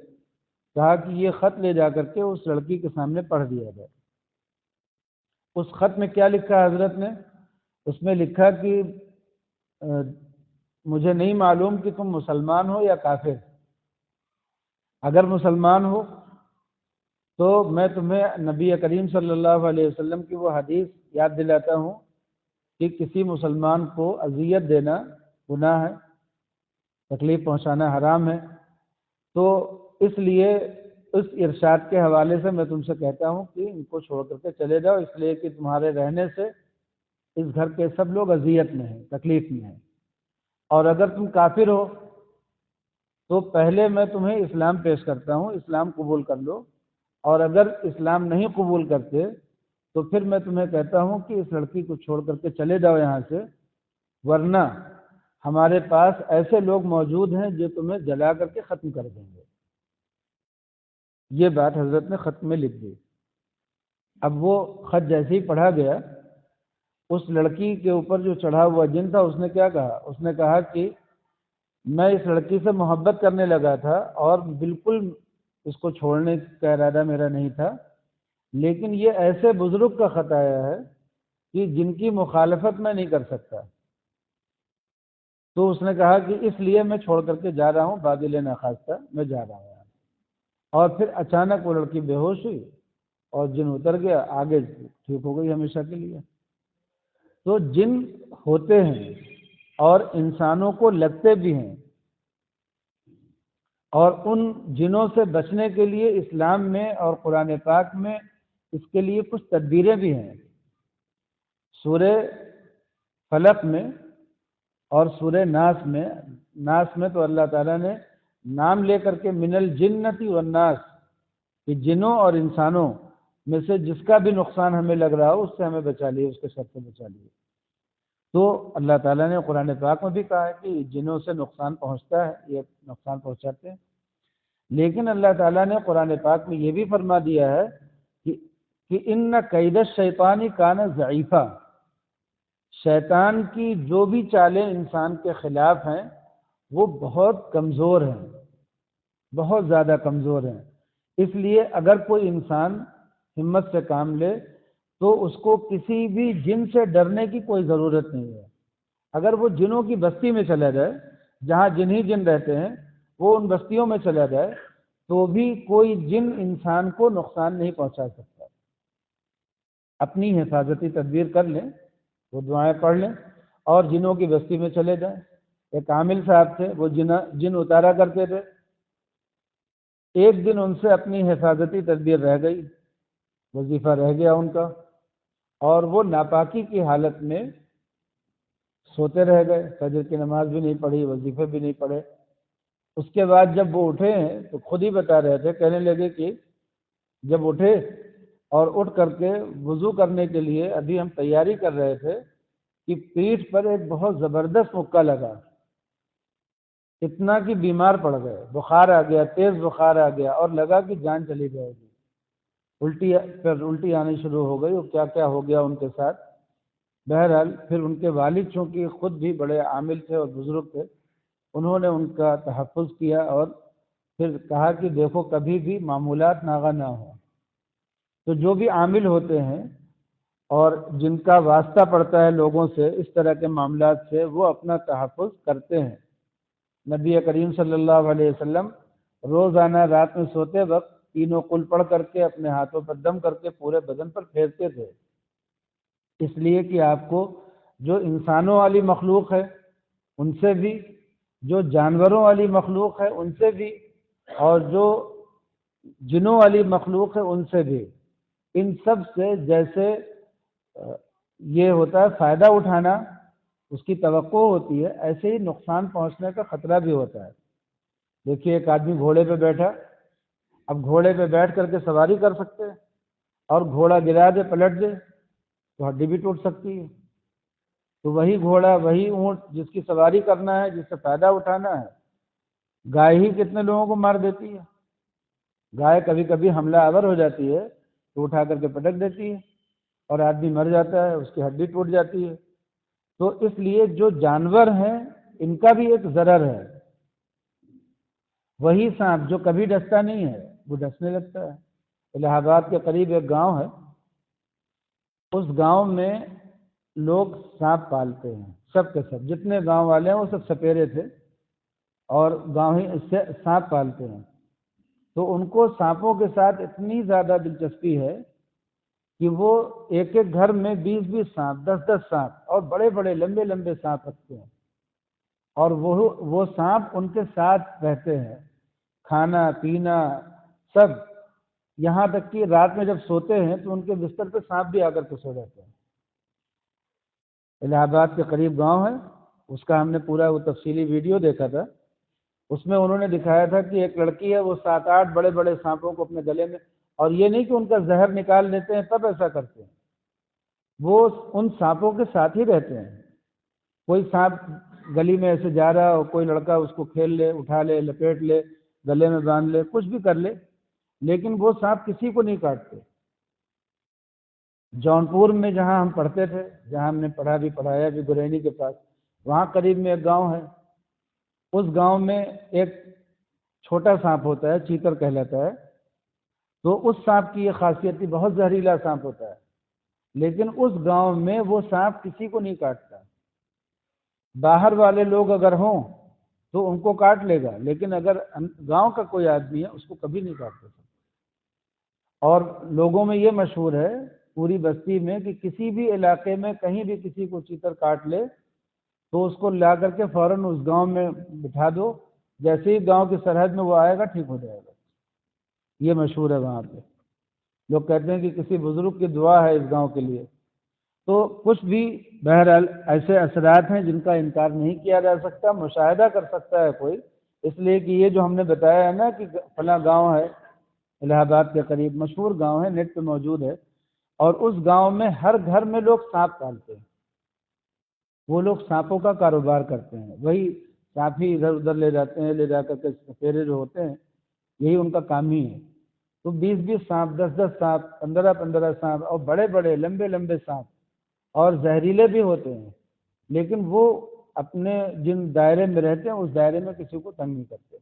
کہا کہ یہ خط لے جا کر کے اس لڑکی کے سامنے پڑھ دیا جائے۔ اس خط میں کیا لکھا حضرت نے؟ اس میں لکھا کہ مجھے نہیں معلوم کہ تم مسلمان ہو یا کافر، اگر مسلمان ہو تو میں تمہیں نبی کریم صلی اللہ علیہ وسلم کی وہ حدیث یاد دلاتا ہوں کہ کسی مسلمان کو اذیت دینا گناہ ہے، تکلیف پہنچانا حرام ہے۔ تو اس لیے اس ارشاد کے حوالے سے میں تم سے کہتا ہوں کہ ان کو چھوڑ کر کے چلے جاؤ، اس لیے کہ تمہارے رہنے سے اس گھر کے سب لوگ اذیت میں ہیں، تکلیف میں ہیں۔ اور اگر تم کافر ہو تو پہلے میں تمہیں اسلام پیش کرتا ہوں، اسلام قبول کر لو، اور اگر اسلام نہیں قبول کرتے تو پھر میں تمہیں کہتا ہوں کہ اس لڑکی کو چھوڑ کر کے چلے جاؤ یہاں سے، ورنہ ہمارے پاس ایسے لوگ موجود ہیں جو تمہیں جلا کر کے ختم کر دیں گے۔ یہ بات حضرت نے خط میں لکھ دی۔ اب وہ خط جیسے ہی پڑھا گیا، اس لڑکی کے اوپر جو چڑھا ہوا جن تھا اس نے کیا کہا؟ اس نے کہا کہ میں اس لڑکی سے محبت کرنے لگا تھا اور بالکل اس کو چھوڑنے کا ارادہ میرا نہیں تھا، لیکن یہ ایسے بزرگ کا خط آیا ہے کہ جن کی مخالفت میں نہیں کر سکتا، تو اس نے کہا کہ اس لیے میں چھوڑ کر کے جا رہا ہوں، بادل ناخواستہ میں جا رہا ہوں۔ اور پھر اچانک وہ لڑکی بے ہوش ہوئی اور جن اتر گیا، آگے ٹھیک ہو گئی ہمیشہ کے لیے۔ تو جن ہوتے ہیں اور انسانوں کو لگتے بھی ہیں، اور ان جنوں سے بچنے کے لیے اسلام میں اور قرآن پاک میں اس کے لیے کچھ تدبیریں بھی ہیں۔ سورہ فلق میں اور سورہ ناس میں تو اللہ تعالیٰ نے نام لے کر کے من الجنتی والناس، کہ جنوں اور انسانوں میں سے جس کا بھی نقصان ہمیں لگ رہا ہو اس سے ہمیں بچا لیے، اس کے شر سے بچا لیے۔ تو اللہ تعالیٰ نے قرآن پاک میں بھی کہا ہے کہ جنوں سے نقصان پہنچتا ہے، یہ نقصان پہنچاتے ہیں، لیکن اللہ تعالیٰ نے قرآن پاک میں یہ بھی فرما دیا ہے کہ ان کید الشیطان کان ضعیفا، شیطان کی جو بھی چالیں انسان کے خلاف ہیں وہ بہت کمزور ہیں، بہت زیادہ کمزور ہیں۔ اس لیے اگر کوئی انسان ہمت سے کام لے تو اس کو کسی بھی جن سے ڈرنے کی کوئی ضرورت نہیں ہے۔ اگر وہ جنوں کی بستی میں چلا جائے، جہاں جن ہی جن رہتے ہیں، وہ ان بستیوں میں چلا جائے تو بھی کوئی جن انسان کو نقصان نہیں پہنچا سکتا۔ اپنی حفاظتی تدبیر کر لیں، وہ دعائیں پڑھ لیں اور جنوں کی بستی میں چلے جائیں۔ ایک عامل صاحب تھے، وہ جن اتارا کرتے تھے، ایک دن ان سے اپنی حفاظتی تدبیر رہ گئی، وظیفہ رہ گیا ان کا، اور وہ ناپاکی کی حالت میں سوتے رہ گئے، فجر کی نماز بھی نہیں پڑھی، وظیفے بھی نہیں پڑھے۔ اس کے بعد جب وہ اٹھے ہیں تو خود ہی بتا رہے تھے، کہنے لگے کہ جب اٹھے اور اٹھ کر کے وضو کرنے کے لیے ابھی ہم تیاری کر رہے تھے کہ پیٹھ پر ایک بہت زبردست مکہ لگا، اتنا کہ بیمار پڑ گئے، بخار آ گیا، تیز بخار آ گیا، اور لگا کہ جان چلی جائے گی، الٹی آنی شروع ہو گئی، اور کیا کیا ہو گیا ان کے ساتھ۔ بہرحال پھر ان کے والد چونکہ خود بھی بڑے عامل تھے اور بزرگ تھے، انہوں نے ان کا تحفظ کیا اور پھر کہا کہ دیکھو کبھی بھی معمولات ناغہ نہ ہو۔ تو جو بھی عامل ہوتے ہیں اور جن کا واسطہ پڑتا ہے لوگوں سے اس طرح کے معاملات سے، وہ اپنا تحفظ کرتے ہیں۔ نبی کریم صلی اللہ علیہ وسلم روزانہ رات میں سوتے وقت تینوں قل پڑھ کر کے اپنے ہاتھوں پر دم کر کے پورے بدن پر پھیرتے تھے، اس لیے کہ آپ کو جو انسانوں والی مخلوق ہے ان سے بھی، جو جانوروں والی مخلوق ہے ان سے بھی، اور جو جنوں والی مخلوق ہے ان سے بھی، ان سب سے جیسے یہ ہوتا ہے فائدہ اٹھانا اس کی توقع ہوتی ہے، ایسے ہی نقصان پہنچنے کا خطرہ بھی ہوتا ہے۔ دیکھیے ایک آدمی گھوڑے پہ بیٹھا، اب گھوڑے پہ بیٹھ کر کے سواری کر سکتے ہیں، اور گھوڑا گرا دے، پلٹ دے تو ہڈی بھی ٹوٹ سکتی ہے۔ تو وہی گھوڑا، وہی اونٹ جس کی سواری کرنا ہے، جس سے فائدہ اٹھانا ہے، گائے ہی کتنے لوگوں کو مار دیتی ہے۔ گائے کبھی کبھی حملہ آور ہو جاتی ہے، تو اٹھا کر کے پٹک دیتی ہے اور آدمی مر جاتا ہے، اس کی ہڈی ٹوٹ جاتی ہے۔ تو اس لیے جو جانور ہیں ان کا بھی ایک ضرر ہے۔ وہی سانپ جو کبھی ڈستا نہیں ہے وہ ڈسنے لگتا ہے۔ الہ آباد کے قریب ایک گاؤں ہے، اس گاؤں میں لوگ سانپ پالتے ہیں، سب کے سب جتنے گاؤں والے ہیں وہ سب سپیرے تھے اور گاؤں ہی سے سانپ پالتے ہیں۔ تو ان کو سانپوں کے ساتھ اتنی زیادہ دلچسپی ہے کہ وہ ایک ایک گھر میں 20-20 سانپ، 10-10 سانپ اور بڑے بڑے لمبے لمبے سانپ رکھتے ہیں، اور وہ سانپ ان کے ساتھ رہتے ہیں، کھانا پینا سب، یہاں تک کہ رات میں جب سوتے ہیں تو ان کے بستر پہ سانپ بھی آ کر کے سو جاتے ہیں۔ الہ آباد کے قریب گاؤں ہے، اس کا ہم نے پورا وہ تفصیلی ویڈیو دیکھا تھا، اس میں انہوں نے دکھایا تھا کہ ایک لڑکی ہے، وہ 7-8 بڑے بڑے سانپوں کو اپنے گلے میں، اور یہ نہیں کہ ان کا زہر نکال لیتے ہیں تب ایسا کرتے ہیں، وہ ان سانپوں کے ساتھ ہی رہتے ہیں۔ کوئی سانپ گلی میں ایسے جا رہا ہو، کوئی لڑکا اس کو کھیل لے، اٹھا لے، لپیٹ لے، گلے میں باندھ لے، کچھ بھی کر لے، لیکن وہ سانپ کسی کو نہیں کاٹتے۔ جونپور میں جہاں ہم پڑھتے تھے، جہاں ہم نے پڑھایا بھی گرینی کے پاس، وہاں قریب میں ایک گاؤں ہے، اس گاؤں میں ایک چھوٹا سانپ ہوتا ہے، چیتر کہلاتا ہے۔ تو اس سانپ کی یہ خاصیت تھی، بہت زہریلا سانپ ہوتا ہے، لیکن اس گاؤں میں وہ سانپ کسی کو نہیں کاٹتا۔ باہر والے لوگ اگر ہوں تو ان کو کاٹ لے گا، لیکن اگر گاؤں کا کوئی آدمی ہے اس کو کبھی نہیں کاٹ سکتا۔ اور لوگوں میں یہ مشہور ہے پوری بستی میں کہ کسی بھی علاقے میں کہیں بھی کسی کو چیتر کاٹ لے تو اس کو لا کر کے فوراً اس گاؤں میں بٹھا دو، جیسے ہی گاؤں کی سرحد میں وہ آئے گا ٹھیک ہو جائے گا۔ یہ مشہور ہے وہاں پہ، لوگ کہتے ہیں کہ کسی بزرگ کی دعا ہے اس گاؤں کے لیے۔ تو کچھ بھی بہرحال ایسے اثرات ہیں جن کا انکار نہیں کیا جا سکتا، مشاہدہ کر سکتا ہے کوئی، اس لیے کہ یہ جو ہم نے بتایا ہے نا کہ فلاں گاؤں ہے الہ آباد کے قریب، مشہور گاؤں ہے، نیٹ پہ موجود ہے، اور اس گاؤں میں ہر گھر میں لوگ سانپ پالتے ہیں، وہ لوگ سانپوں کا کاروبار کرتے ہیں، وہی سانپ ہی ادھر ادھر لے جاتے ہیں، لے جا کر کے سپیرے جو ہوتے ہیں یہی ان کا کام ہی ہے۔ تو 20-20 سانپ، 10-10 سانپ، 15-15 سانپ، اور بڑے بڑے لمبے لمبے سانپ، اور زہریلے بھی ہوتے ہیں، لیکن وہ اپنے جن دائرے میں رہتے ہیں اس دائرے میں کسی کو تنگ نہیں کرتے۔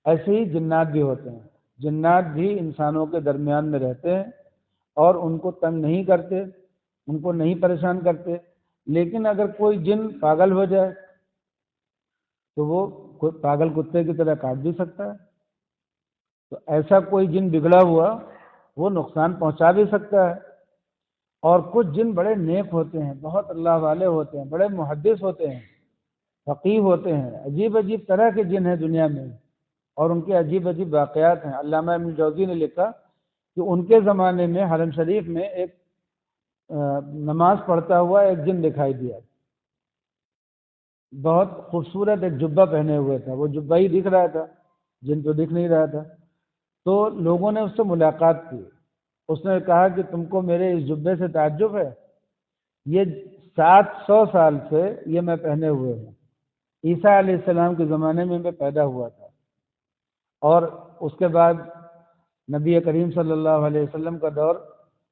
ایسے ہی جنات بھی ہوتے ہیں، جنات بھی انسانوں کے درمیان میں رہتے ہیں اور ان کو تنگ نہیں کرتے، ان کو نہیں پریشان کرتے، لیکن اگر کوئی جن پاگل ہو جائے تو وہ پاگل کتے کی طرح کاٹ بھی سکتا ہے۔ تو ایسا کوئی جن بگڑا ہوا وہ نقصان پہنچا بھی سکتا ہے۔ اور کچھ جن بڑے نیک ہوتے ہیں، بہت اللہ والے ہوتے ہیں، بڑے محدث ہوتے ہیں، فقیہ ہوتے ہیں، عجیب عجیب طرح کے جن ہیں دنیا میں، اور ان کے عجیب عجیب واقعات ہیں۔ علامہ ابن جوزی نے لکھا کہ ان کے زمانے میں حرم شریف میں ایک نماز پڑھتا ہوا ایک جن دکھائی دیا، بہت خوبصورت ایک جبہ پہنے ہوئے تھا، وہ جبہ ہی دکھ رہا تھا، جن تو دکھ نہیں رہا تھا۔ تو لوگوں نے اس سے ملاقات کی، اس نے کہا کہ تم کو میرے اس جبے سے تعجب ہے؟ یہ 700 سال سے یہ میں پہنے ہوئے ہوں، عیسیٰ علیہ السلام کے زمانے میں پیدا ہوا تھا، اور اس کے بعد نبی کریم صلی اللہ علیہ وسلم کا دور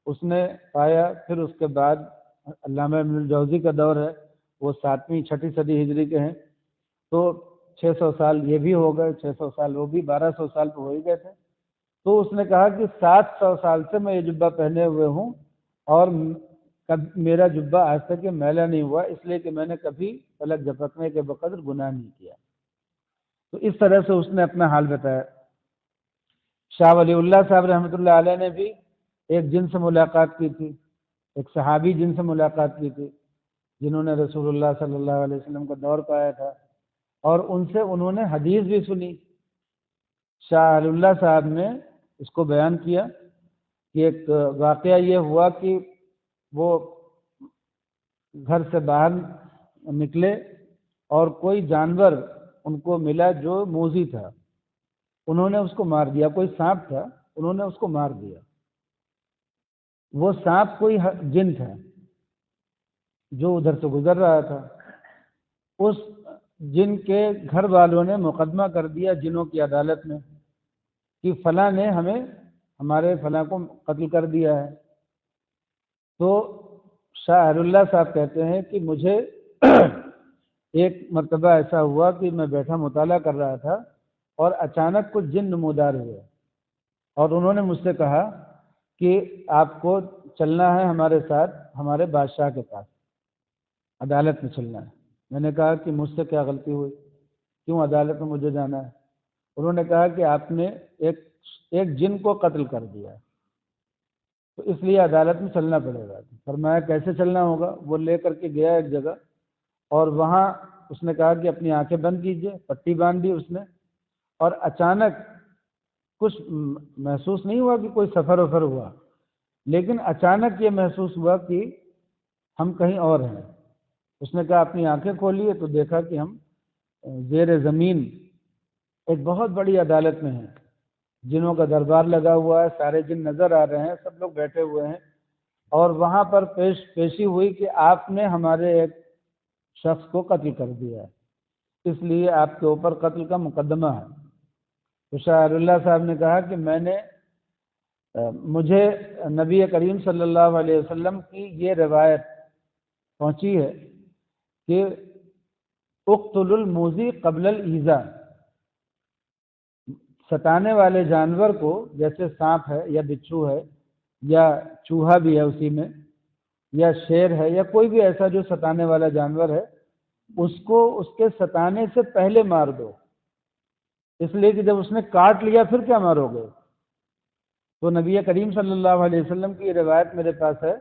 اس نے پایا، پھر اس کے بعد علامہ ابن الجوزی کا دور ہے، وہ 7ویں 6ٹھی صدی ہجری کے ہیں، تو 600 سال یہ بھی ہو گئے، 600 سال وہ بھی، 1200 سال تو ہو ہی گئے تھے۔ تو اس نے کہا کہ 700 سال سے میں یہ جبہ پہنے ہوئے ہوں، اور میرا جبہ آج تک یہ میلا نہیں ہوا، اس لیے کہ میں نے کبھی فلک جھپکنے کے بقدر گناہ نہیں کیا۔ تو اس طرح سے اس نے اپنا حال بتایا۔ شاہ ولی اللہ صاحب رحمۃ اللہ علیہ نے بھی ایک جن سے ملاقات کی تھی، ایک صحابی جن سے ملاقات کی تھی جنہوں نے رسول اللہ صلی اللہ علیہ وسلم کا دور پایا تھا، اور ان سے انہوں نے حدیث بھی سنی۔ شاہ ولی اللہ صاحب نے اس کو بیان کیا کہ ایک واقعہ یہ ہوا کہ وہ گھر سے باہر نکلے اور کوئی جانور ان کو ملا جو موذی تھا، انہوں نے اس کو مار دیا، کوئی سانپ تھا، انہوں نے اس کو مار دیا۔ وہ سانپ کوئی جن تھا جو ادھر سے گزر رہا تھا، اس جن کے گھر والوں نے مقدمہ کر دیا جنوں کی عدالت میں کہ فلاں نے ہمارے فلاں کو قتل کر دیا ہے۔ تو شاہ اللہ صاحب کہتے ہیں کہ مجھے ایک مرتبہ ایسا ہوا کہ میں بیٹھا مطالعہ کر رہا تھا اور اچانک کچھ جن نمودار ہوئے اور انہوں نے مجھ سے کہا کہ آپ کو چلنا ہے ہمارے ساتھ ہمارے بادشاہ کے پاس، عدالت میں چلنا ہے۔ میں نے کہا کہ مجھ سے کیا غلطی ہوئی، کیوں عدالت میں مجھے جانا ہے؟ انہوں نے کہا کہ آپ نے ایک جن کو قتل کر دیا، تو اس لیے عدالت میں چلنا پڑے گا۔ فرمایا کیسے چلنا ہوگا؟ وہ لے کر کے گیا ایک جگہ اور وہاں اس نے کہا کہ اپنی آنکھیں بند کیجئے، پٹی باندھ دی اس نے، اور اچانک کچھ محسوس نہیں ہوا کہ کوئی سفر وفر ہوا، لیکن اچانک یہ محسوس ہوا کہ ہم کہیں اور ہیں۔ اس نے کہا اپنی آنکھیں کھولیے تو دیکھا کہ ہم زیر زمین ایک بہت بڑی عدالت میں ہیں، جنوں کا دربار لگا ہوا ہے، سارے جن نظر آ رہے ہیں، سب لوگ بیٹھے ہوئے ہیں، اور وہاں پر پیشی ہوئی کہ آپ نے ہمارے ایک شخص کو قتل کر دیا ہے، اس لیے آپ کے اوپر قتل کا مقدمہ ہے۔ تو شاہ اللہ صاحب نے کہا کہ مجھے نبی کریم صلی اللہ علیہ وسلم کی یہ روایت پہنچی ہے کہ اقتل الموذی قبل الایذاء، ستانے والے جانور کو، جیسے سانپ ہے یا بچھو ہے یا چوہا بھی ہے اسی میں، یا شیر ہے یا کوئی بھی ایسا جو ستانے والا جانور ہے، اس کو اس کے ستانے سے پہلے مار دو، اس لیے کہ جب اس نے کاٹ لیا پھر کیا مارو گے؟ تو نبی کریم صلی اللہ علیہ وسلم کی یہ روایت میرے پاس ہے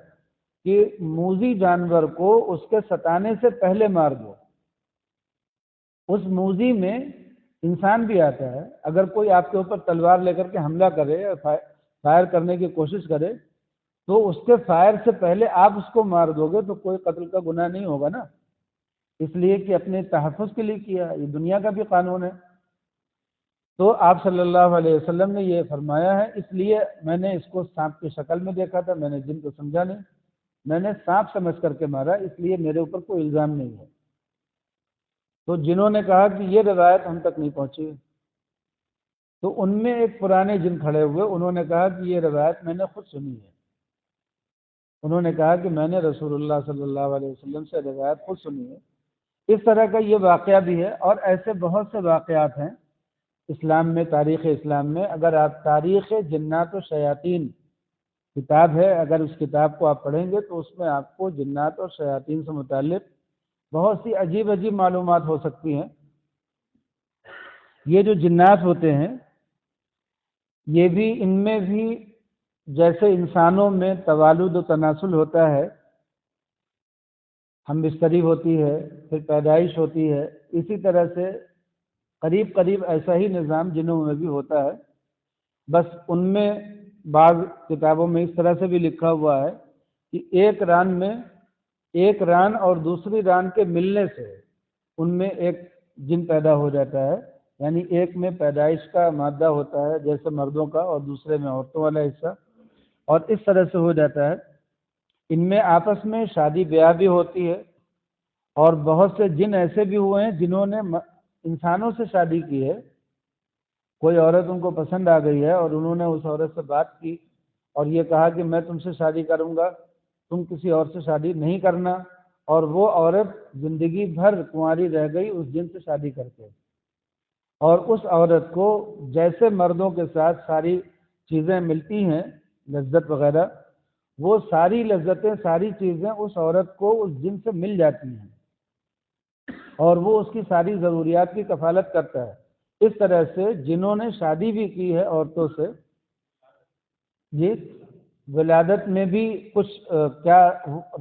کہ موذی جانور کو اس کے ستانے سے پہلے مار دو۔ اس موذی میں انسان بھی آتا ہے، اگر کوئی آپ کے اوپر تلوار لے کر کے حملہ کرے اور فائر کرنے کی کوشش کرے تو اس کے فائر سے پہلے آپ اس کو مار دو گے تو کوئی قتل کا گناہ نہیں ہوگا نا، اس لیے کہ اپنے تحفظ کے لیے کیا، یہ دنیا کا بھی قانون ہے۔ تو آپ صلی اللہ علیہ وسلم نے یہ فرمایا ہے، اس لیے میں نے اس کو سانپ کی شکل میں دیکھا تھا، میں نے جن کو سمجھا نہیں، میں نے سانپ سمجھ کر کے مارا، اس لیے میرے اوپر کوئی الزام نہیں ہے۔ تو جنہوں نے کہا کہ یہ روایت ہم تک نہیں پہنچی، تو ان میں ایک پرانے جن کھڑے ہوئے، انہوں نے کہا کہ یہ روایت میں نے خود سنی ہے۔ انہوں نے کہا کہ میں نے رسول اللہ صلی اللہ علیہ وسلم سے روایت خود سنی ہے۔ اس طرح کا یہ واقعہ بھی ہے، اور ایسے بہت سے واقعات ہیں اسلام میں، تاریخ اسلام میں۔ اگر آپ تاریخ جنات و شیاطین کتاب ہے، اگر اس کتاب کو آپ پڑھیں گے تو اس میں آپ کو جنات اور شیاطین سے متعلق بہت سی عجیب عجیب معلومات ہو سکتی ہیں۔ یہ جو جنات ہوتے ہیں، یہ بھی، ان میں بھی جیسے انسانوں میں توالد و تناسل ہوتا ہے، ہم بستری ہوتی ہے، پھر پیدائش ہوتی ہے، اسی طرح سے قریب قریب ایسا ہی نظام جنوں میں بھی ہوتا ہے۔ بس ان میں بعض کتابوں میں اس طرح سے بھی لکھا ہوا ہے کہ ایک ران اور دوسری ران کے ملنے سے ان میں ایک جن پیدا ہو جاتا ہے، یعنی ایک میں پیدائش کا مادہ ہوتا ہے جیسے مردوں کا، اور دوسرے میں عورتوں والا حصہ، اور اس طرح سے ہو جاتا ہے۔ ان میں آپس میں شادی بیاہ بھی ہوتی ہے، اور بہت سے جن ایسے بھی ہوئے ہیں جنہوں نے انسانوں سے شادی کی ہے، کوئی عورت ان کو پسند آ گئی ہے اور انہوں نے اس عورت سے بات کی اور یہ کہا کہ میں تم سے شادی کروں گا، تم کسی اور سے شادی نہیں کرنا، اور وہ عورت زندگی بھر کنواری رہ گئی اس جن سے شادی کر کے، اور اس عورت کو جیسے مردوں کے ساتھ ساری چیزیں ملتی ہیں، لذت وغیرہ، وہ ساری لذتیں، ساری چیزیں اس عورت کو اس جن سے مل جاتی ہیں، اور وہ اس کی ساری ضروریات کی کفالت کرتا ہے۔ اس طرح سے جنہوں نے شادی بھی کی ہے عورتوں سے، جی، ولادت میں بھی کچھ کیا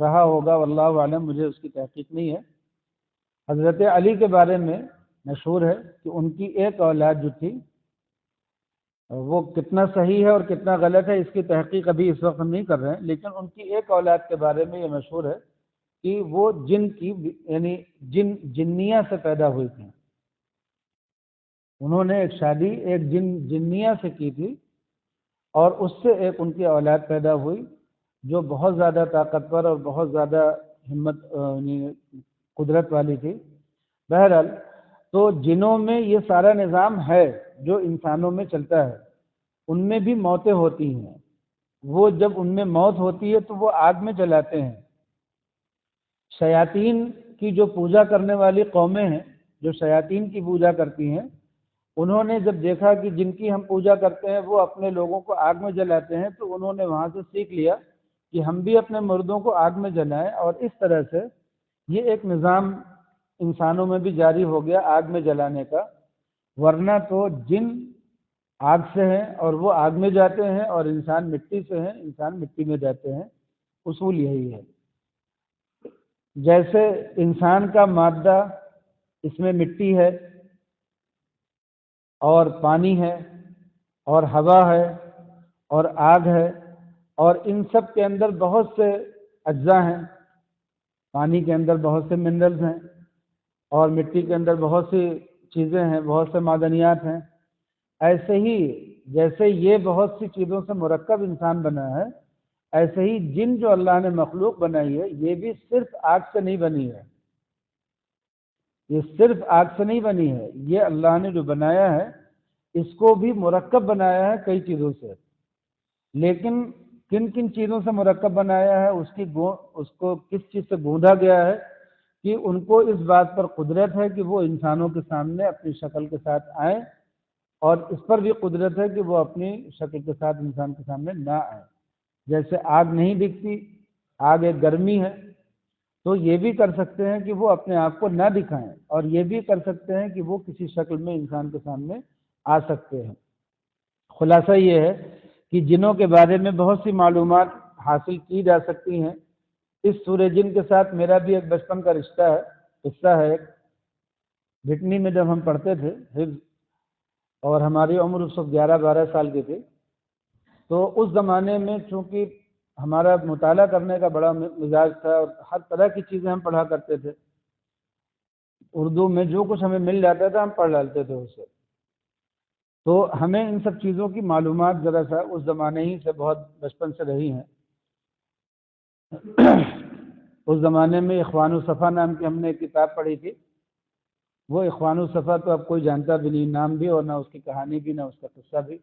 رہا ہوگا واللہ عالم، مجھے اس کی تحقیق نہیں ہے۔ حضرت علی کے بارے میں مشہور ہے کہ ان کی ایک اولاد جو تھی، وہ کتنا صحیح ہے اور کتنا غلط ہے اس کی تحقیق ابھی اس وقت ہم نہیں کر رہے ہیں، لیکن ان کی ایک اولاد کے بارے میں یہ مشہور ہے کہ وہ جن کی، یعنی جنیہ سے پیدا ہوئی تھی۔ انہوں نے ایک شادی ایک جنیہ سے کی تھی، اور اس سے ایک ان کی اولاد پیدا ہوئی جو بہت زیادہ طاقتور اور بہت زیادہ ہمت، یعنی قدرت والی تھی۔ بہرحال، تو جنوں میں یہ سارا نظام ہے جو انسانوں میں چلتا ہے، ان میں بھی موتیں ہوتی ہیں، وہ جب ان میں موت ہوتی ہے تو وہ آگ میں جلاتے ہیں۔ شیاطین کی جو پوجا کرنے والی قومیں ہیں، جو شیاطین کی پوجا کرتی ہیں، انہوں نے جب دیکھا کہ جن کی ہم پوجا کرتے ہیں وہ اپنے لوگوں کو آگ میں جلاتے ہیں، تو انہوں نے وہاں سے سیکھ لیا کہ ہم بھی اپنے مردوں کو آگ میں جلائیں، اور اس طرح سے یہ ایک نظام انسانوں میں بھی جاری ہو گیا آگ میں جلانے کا۔ ورنہ تو جن آگ سے ہیں اور وہ آگ میں جاتے ہیں، اور انسان مٹی سے ہیں، انسان مٹی میں جاتے ہیں، اصول یہی ہے۔ جیسے انسان کا مادہ، اس میں مٹی ہے اور پانی ہے اور ہوا ہے اور آگ ہے، اور ان سب کے اندر بہت سے اجزاء ہیں۔ پانی کے اندر بہت سے منرلز ہیں، اور مٹی کے اندر بہت سی چیزیں ہیں، بہت سے معدنیات ہیں۔ ایسے ہی جیسے یہ بہت سی چیزوں سے مرکب انسان بنا ہے، ایسے ہی جن جو اللہ نے مخلوق بنائی ہے یہ بھی صرف آگ سے نہیں بنی ہے، یہ صرف آگ سے نہیں بنی ہے، یہ اللہ نے جو بنایا ہے اس کو بھی مرکب بنایا ہے کئی چیزوں سے۔ لیکن کن کن چیزوں سے مرکب بنایا ہے، اس کو کس چیز سے گوندھا گیا ہے کہ ان کو اس بات پر قدرت ہے کہ وہ انسانوں کے سامنے اپنی شکل کے ساتھ آئیں، اور اس پر بھی قدرت ہے کہ وہ اپنی شکل کے ساتھ انسان کے سامنے نہ آئیں۔ جیسے آگ نہیں دکھتی، آگ ایک گرمی ہے، تو یہ بھی کر سکتے ہیں کہ وہ اپنے آپ کو نہ دکھائیں، اور یہ بھی کر سکتے ہیں کہ وہ کسی شکل میں انسان کے سامنے آ سکتے ہیں۔ خلاصہ یہ ہے کہ جنوں کے بارے میں بہت سی معلومات حاصل کی جا سکتی ہیں۔ اس سورہ جن کے ساتھ میرا بھی ایک بچپن کا قصہ ہے۔ بھٹنی میں جب ہم پڑھتے تھے حفظ، اور ہماری عمر اس وقت 11-12 سال کی تھی، تو اس زمانے میں چونکہ ہمارا مطالعہ کرنے کا بڑا مزاج تھا، اور ہر طرح کی چیزیں ہم پڑھا کرتے تھے، اردو میں جو کچھ ہمیں مل جاتا تھا ہم پڑھ ڈالتے تھے اسے، تو ہمیں ان سب چیزوں کی معلومات ذرا سا اس زمانے ہی سے بہت بچپن سے رہی ہیں۔ اس زمانے میں اخوان الصفا نام کی ہم نے ایک کتاب پڑھی تھی۔ وہ اخوان الصفا تو اب کوئی جانتا بھی نہیں، نام بھی اور نہ اس کی کہانی بھی، نہ اس کا قصہ بھی۔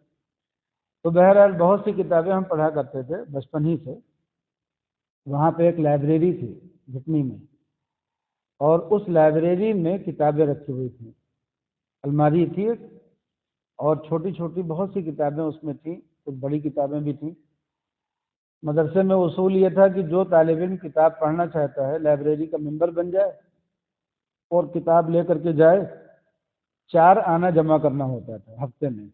تو بہرحال بہت سی کتابیں ہم پڑھا کرتے تھے بچپن ہی سے۔ وہاں پہ ایک لائبریری تھی بھٹنی میں، اور اس لائبریری میں کتابیں رکھی ہوئی تھیں، الماری تھی ایک، اور چھوٹی چھوٹی بہت سی کتابیں اس میں تھیں، کچھ بڑی کتابیں بھی تھیں۔ مدرسے میں اصول یہ تھا کہ جو طالب علم کتاب پڑھنا چاہتا ہے لائبریری کا ممبر بن جائے اور کتاب لے کر کے جائے۔ 4 آنا جمع کرنا ہوتا تھا ہفتے میں،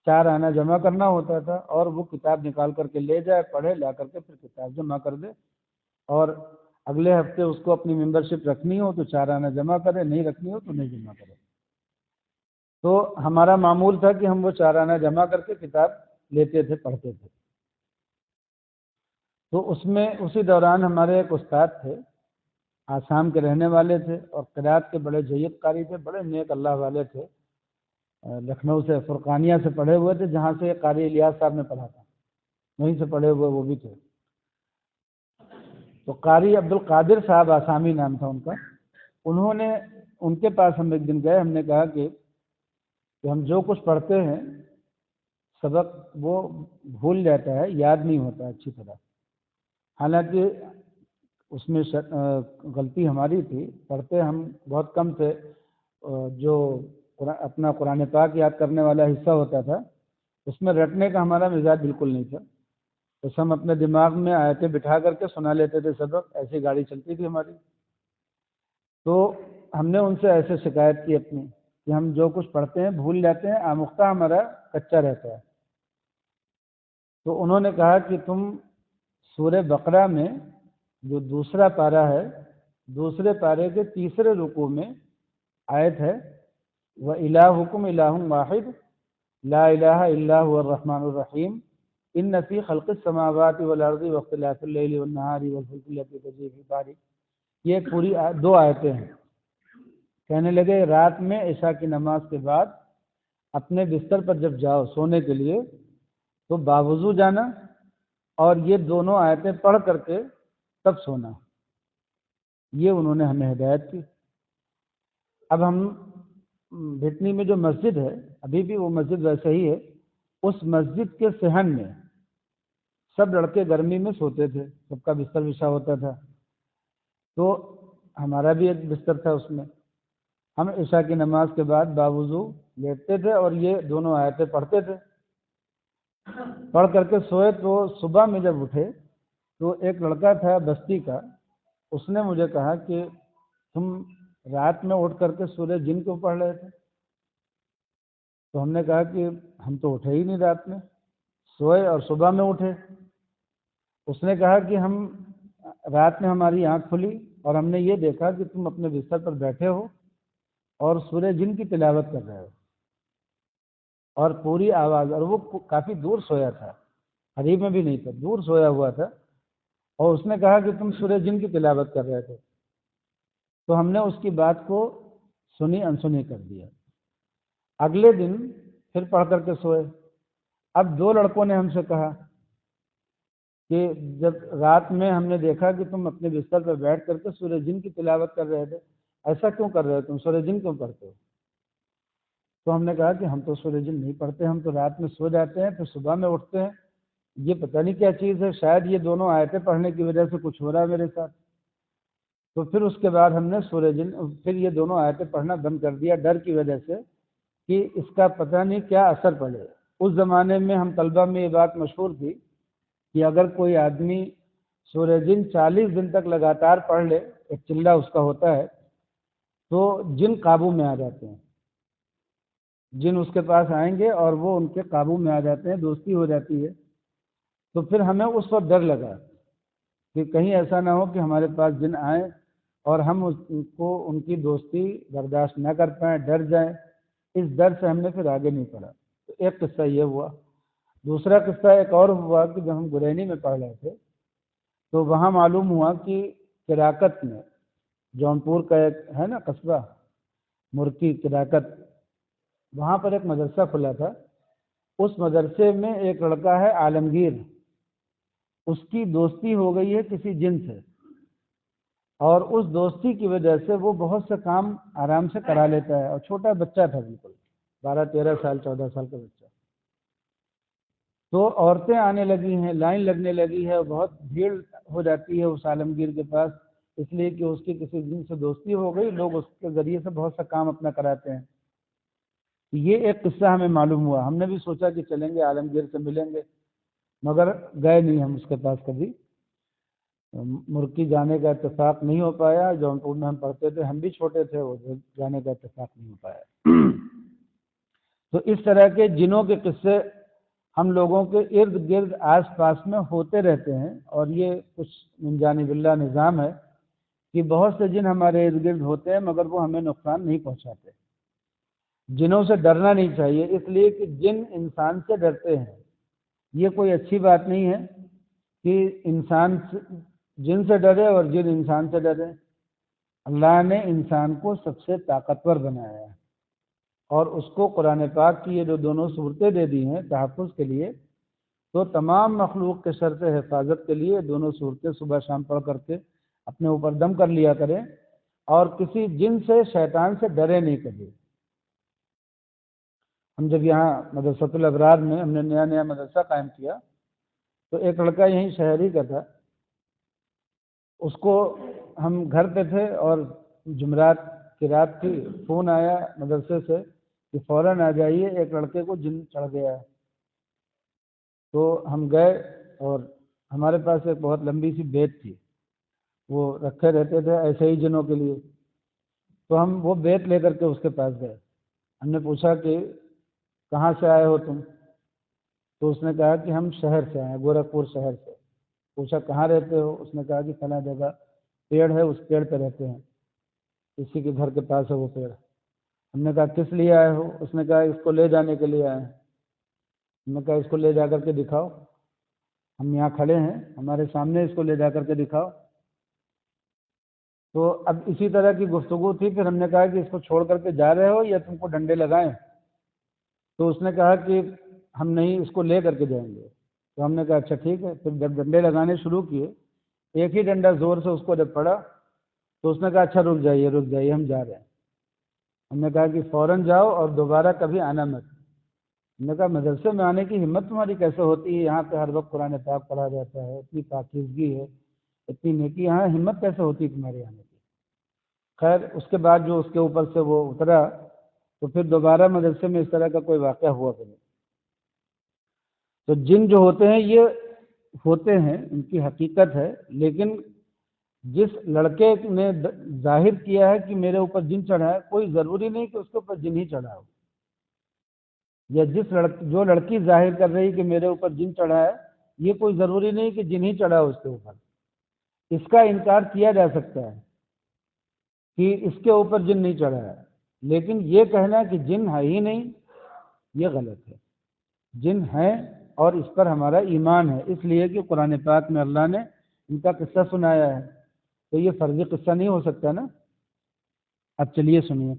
4 آنا جمع کرنا ہوتا تھا، اور وہ کتاب نکال کر کے لے جائے، پڑھے، لا کر کے پھر کتاب جمع کر دے، اور اگلے ہفتے اس کو اپنی ممبرشپ رکھنی ہو تو 4 آنا جمع کرے، نہیں رکھنی ہو تو نہیں جمع کرے۔ تو ہمارا معمول تھا کہ ہم وہ 4 آنا جمع کر کے کتاب لیتے تھے، پڑھتے تھے۔ تو اس میں اسی دوران ہمارے ایک استاد تھے، آسام کے رہنے والے تھے، اور قرأت کے بڑے جید قاری تھے، بڑے نیک اللہ والے تھے۔ لکھنؤ سے فرقانیہ سے پڑھے ہوئے تھے، جہاں سے قاری الیاس صاحب نے پڑھا تھا، وہیں سے پڑھے ہوئے وہ بھی تھے۔ تو قاری عبد القادر صاحب، آسامی نام تھا ان کا، انہوں نے، ان کے پاس ہم ایک دن گئے، ہم نے کہا کہ ہم جو کچھ پڑھتے ہیں سبق وہ بھول جاتا ہے، یاد نہیں ہوتا اچھی طرح۔ حالانکہ اس میں غلطی ہماری تھی، پڑھتے ہم بہت کم تھے۔ جو اپنا قرآن پاک یاد کرنے والا حصہ ہوتا تھا اس میں رٹنے کا ہمارا مزاج بالکل نہیں تھا، بس ہم اپنے دماغ میں آیتیں بٹھا کر کے سنا لیتے تھے سبق، ایسی گاڑی چلتی تھی ہماری۔ تو ہم نے ان سے ایسے شکایت کی اپنی کہ ہم جو کچھ پڑھتے ہیں بھول جاتے ہیں، آموختہ ہمارا کچا رہتا ہے۔ تو انہوں نے کہا کہ تم سورہ بقرہ میں جو دوسرا پارہ ہے، دوسرے پارے کے تیسرے رکوع میں آیت ہے وَإِلَٰهُكُمْ إِلَٰهٌ وَاحِدٌ لَا إِلَٰهَ إِلَّا هُوَ الرَّحْمَٰنُ الرَّحِيمُ إِنَّ فِي خَلْقِ السَّمَاوَاتِ وَالْأَرْضِ وَاخْتِلَافِ اللَّيْلِ وَالنَّهَارِ وَالْفُلْكِ الَّتِي تَجْرِي فِي الْبَحْرِ۔ یہ پوری 2 آیتیں ہیں۔ کہنے لگے رات میں عشاء کی نماز کے بعد اپنے بستر پر جب جاؤ سونے کے لیے تو باوضو جانا، اور یہ دونوں آیتیں پڑھ کر کے تب سونا۔ یہ انہوں نے ہمیں ہدایت کی۔ اب ہم بھٹنی میں جو مسجد ہے ابھی بھی وہ مسجد ویسے ہی ہے، اس مسجد کے صحن میں سب لڑکے گرمی میں سوتے تھے، سب کا بستر بچھا ہوتا تھا، تو ہمارا بھی ایک بستر تھا اس میں. ہم عشاء کی نماز کے بعد باوضو لیٹتے تھے اور یہ دونوں آیتیں پڑھتے تھے. پڑھ کر کے سوئے تو صبح میں جب اٹھے تو ایک لڑکا تھا بستی کا، اس نے مجھے کہا کہ تم رات میں اٹھ کر کے سورہ جن کیوں پڑھ رہے تھے؟ تو ہم نے کہا کہ ہم تو اٹھے ہی نہیں، رات میں سوئے اور صبح میں اٹھے. اس نے کہا کہ ہم رات میں ہماری آنکھ کھلی اور ہم نے یہ دیکھا کہ تم اپنے بستر پر بیٹھے ہو اور سورہ جن کی تلاوت کر رہے ہو، اور پوری آواز، اور وہ کافی دور سویا تھا، قریب میں بھی نہیں تھا، دور سویا ہوا تھا، اور اس نے کہا کہ تم سورہ جن کی تلاوت کر رہے تھے. تو ہم نے اس کی بات کو سنی انسنی کر دیا. اگلے دن پھر پڑھ کر کے سوئے. اب دو لڑکوں نے ہم سے کہا کہ جب رات میں ہم نے دیکھا کہ تم اپنے بستر پر بیٹھ کر کے سورہ جن کی تلاوت کر رہے تھے، ایسا کیوں کر رہے ہو تم، سورہ جن کیوں پڑھتے ہو؟ تو ہم نے کہا کہ ہم تو سورہ جن نہیں پڑھتے، ہم تو رات میں سو جاتے ہیں پھر صبح میں اٹھتے ہیں. یہ پتہ نہیں کیا چیز ہے، شاید یہ دونوں آیتیں پڑھنے کی وجہ سے کچھ ہو رہا ہے میرے ساتھ. تو پھر اس کے بعد ہم نے سورہ جن، پھر یہ دونوں آیتیں پڑھنا بند کر دیا، ڈر کی وجہ سے کہ اس کا پتہ نہیں کیا اثر پڑے. اس زمانے میں ہم طلبہ میں یہ بات مشہور تھی کہ اگر کوئی آدمی سورہ جن 40 دن تک لگاتار پڑھ لے، ایک چلہ اس کا ہوتا ہے، تو جن قابو میں آ جاتے ہیں. جن اس کے پاس آئیں گے اور وہ ان کے قابو میں آ جاتے ہیں، دوستی ہو جاتی ہے. تو پھر ہمیں اس وقت ڈر لگا کہ کہیں ایسا نہ ہو کہ ہمارے پاس جن آئیں اور ہم ان کی دوستی برداشت نہ کر پائیں، ڈر جائیں. اس ڈر سے ہم نے پھر آگے نہیں پڑھا. تو ایک قصہ یہ ہوا. دوسرا قصہ ایک اور ہوا کہ جب ہم گرینی میں پڑھ رہے تھے تو وہاں معلوم ہوا کہ کراکت میں، جونپور کا ایک ہے نا قصبہ مرکی کراکت، وہاں پر ایک مدرسہ کھلا تھا. اس مدرسے میں ایک لڑکا ہے عالمگیر، اس کی دوستی ہو گئی ہے کسی جن سے، اور اس دوستی کی وجہ سے وہ بہت سے کام آرام سے کرا لیتا ہے. اور چھوٹا بچہ تھا، بالکل 12-13 سال 14 سال کا بچہ. تو عورتیں آنے لگی ہیں، لائن لگنے لگی ہے، اور بہت بھیڑ ہو جاتی ہے اس عالمگیر کے پاس، اس لیے کہ اس کی کسی جن سے دوستی ہو گئی. لوگ اس کے ذریعے سے بہت سا کام اپنا کراتے ہیں. یہ ایک قصہ ہمیں معلوم ہوا. ہم نے بھی سوچا کہ چلیں گے عالمگیر سے ملیں گے، مگر گئے نہیں ہم اس کے پاس کبھی. مرکی جانے کا اتفاق نہیں ہو پایا. جونپور میں ہم پڑھتے تھے، ہم بھی چھوٹے تھے، وہ جانے کا اتفاق نہیں ہو پایا. تو اس طرح کے جنوں کے قصے ہم لوگوں کے ارد گرد آس پاس میں ہوتے رہتے ہیں. اور یہ کچھ من جانب اللہ نظام ہے کہ بہت سے جن ہمارے ارد گرد ہوتے ہیں مگر وہ ہمیں نقصان نہیں پہنچاتے. جنوں سے ڈرنا نہیں چاہیے، اس لیے کہ جن انسان سے ڈرتے ہیں. یہ کوئی اچھی بات نہیں ہے کہ انسان جن سے ڈرے اور جن انسان سے ڈرے. اللہ نے انسان کو سب سے طاقتور بنایا ہے، اور اس کو قرآن پاک کی یہ جو دونوں صورتیں دے دی ہیں تحفظ کے لیے، تو تمام مخلوق کے شر سے حفاظت کے لیے دونوں صورتیں صبح شام پڑھ کر کے اپنے اوپر دم کر لیا کریں، اور کسی جن سے شیطان سے ڈرے نہیں کبھی. ہم جب یہاں مدرسۃ الابرار میں ہم نے نیا مدرسہ قائم کیا تو ایک لڑکا یہیں شہری کا تھا. اس کو ہم گھر پہ تھے اور جمعرات کی رات تھی، فون آیا مدرسے سے کہ فوراً آ جائیے، ایک لڑکے کو جن چڑھ گیا ہے. تو ہم گئے، اور ہمارے پاس ایک بہت لمبی سی بیت تھی، وہ رکھے رہتے تھے ایسے ہی جنوں کے لیے. تو ہم وہ بیت لے کر کے اس کے پاس گئے. ہم نے پوچھا کہ کہاں سے آئے ہو تم؟ تو اس نے کہا کہ ہم شہر سے آئے، گورکھپور شہر سے. پوچھا کہاں رہتے ہو؟ اس نے کہا کہ فلاں جگہ پیڑ ہے، اس پیڑ پہ رہتے ہیں، اسی کے گھر کے پاس ہے وہ پیڑ. ہم نے کہا کس لیے آئے ہو؟ اس نے کہا اس کو لے جانے کے لیے آئے ہیں. ہم نے کہا اس کو لے جا کر کے دکھاؤ. ہم یہاں کھڑے ہیں، ہمارے سامنے اس کو لے جا کر کے دکھاؤ. تو اب اسی طرح کی گفتگو تھی. پھر ہم نے کہا کہ اس کو چھوڑ کر کے جا رہے ہو یا تم کو ڈنڈے لگائیں؟ تو اس نے کہا کہ ہم نہیں، اس کو لے کر کے جائیں گے. تو ہم نے کہا اچھا ٹھیک ہے. پھر جب ڈنڈے لگانے شروع کیے، ایک ہی ڈنڈا زور سے اس کو جب پڑا تو اس نے کہا اچھا رک جائیے ہم جا رہے ہیں. ہم نے کہا کہ فوراً جاؤ اور دوبارہ کبھی آنا مت. نے کہا مدرسے میں آنے کی ہمت تمہاری کیسے ہوتی ہے؟ یہاں پہ ہر وقت قرآن پاک پڑھا جاتا ہے، اتنی پاکیزگی ہے، اتنی نیکی، یہاں ہمت کیسے ہوتی ہے تمہاری آنے کی؟ خیر اس کے بعد جو اس کے اوپر سے وہ اترا تو پھر دوبارہ مدرسے میں اس طرح کا کوئی واقعہ ہوا کہ نہیں۔ تو جن جو ہوتے ہیں یہ ہوتے ہیں، ان کی حقیقت ہے، لیکن جس لڑکے نے ظاہر کیا ہے کہ میرے اوپر جن چڑھا ہے، کوئی ضروری نہیں کہ اس کے اوپر جن ہی چڑھا ہو، یا جو لڑکی ظاہر کر رہی کہ میرے اوپر جن چڑھا ہے، یہ کوئی ضروری نہیں کہ جن ہی چڑھا ہو اس کے اوپر۔ اس کا انکار کیا جا سکتا ہے کہ اس کے اوپر جن نہیں چڑھا ہے، لیکن یہ کہنا کہ جن ہے ہی نہیں، یہ غلط ہے۔ جن ہیں اور اس پر ہمارا ایمان ہے، اس لیے کہ قرآن پاک میں اللہ نے ان کا قصہ سنایا ہے، تو یہ فرضی قصہ نہیں ہو سکتا نا۔ اب چلیے سنیے،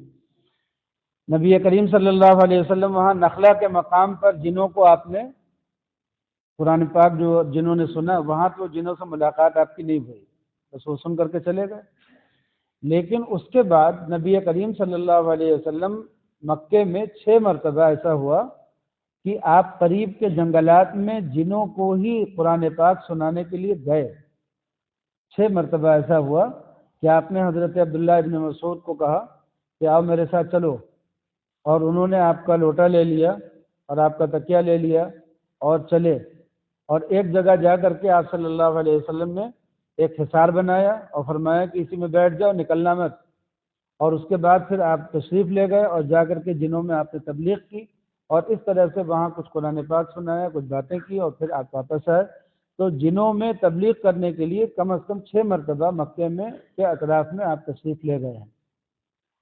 نبی کریم صلی اللہ علیہ وسلم وہاں نخلا کے مقام پر جنوں کو آپ نے قرآن پاک جو جنہوں نے سنا، وہاں تو جنوں سے ملاقات آپ کی نہیں ہوئی، بس وہ سن کر کے چلے گئے۔ لیکن اس کے بعد نبی کریم صلی اللہ علیہ وسلم مکے میں 6 مرتبہ ایسا ہوا کہ آپ قریب کے جنگلات میں جنوں کو ہی قرآن پاک سنانے کے لیے گئے۔ 6 مرتبہ ایسا ہوا کہ آپ نے حضرت عبداللہ ابن مسعود کو کہا کہ آؤ میرے ساتھ چلو، اور انہوں نے آپ کا لوٹا لے لیا اور آپ کا تکیہ لے لیا اور چلے، اور ایک جگہ جا کر کے آپ صلی اللہ علیہ وسلم نے ایک حصار بنایا اور فرمایا کہ اسی میں بیٹھ جاؤ، نکلنا مت۔ اور اس کے بعد پھر آپ تشریف لے گئے اور جا کر کے جنوں میں آپ نے تبلیغ کی، اور اس طرح سے وہاں کچھ قرآن پاک سنایا، کچھ باتیں کی، اور پھر آپ واپس آئے۔ تو جنوں میں تبلیغ کرنے کے لیے کم از کم 6 مرتبہ مکے میں کے اطراف میں آپ تشریف لے گئے ہیں،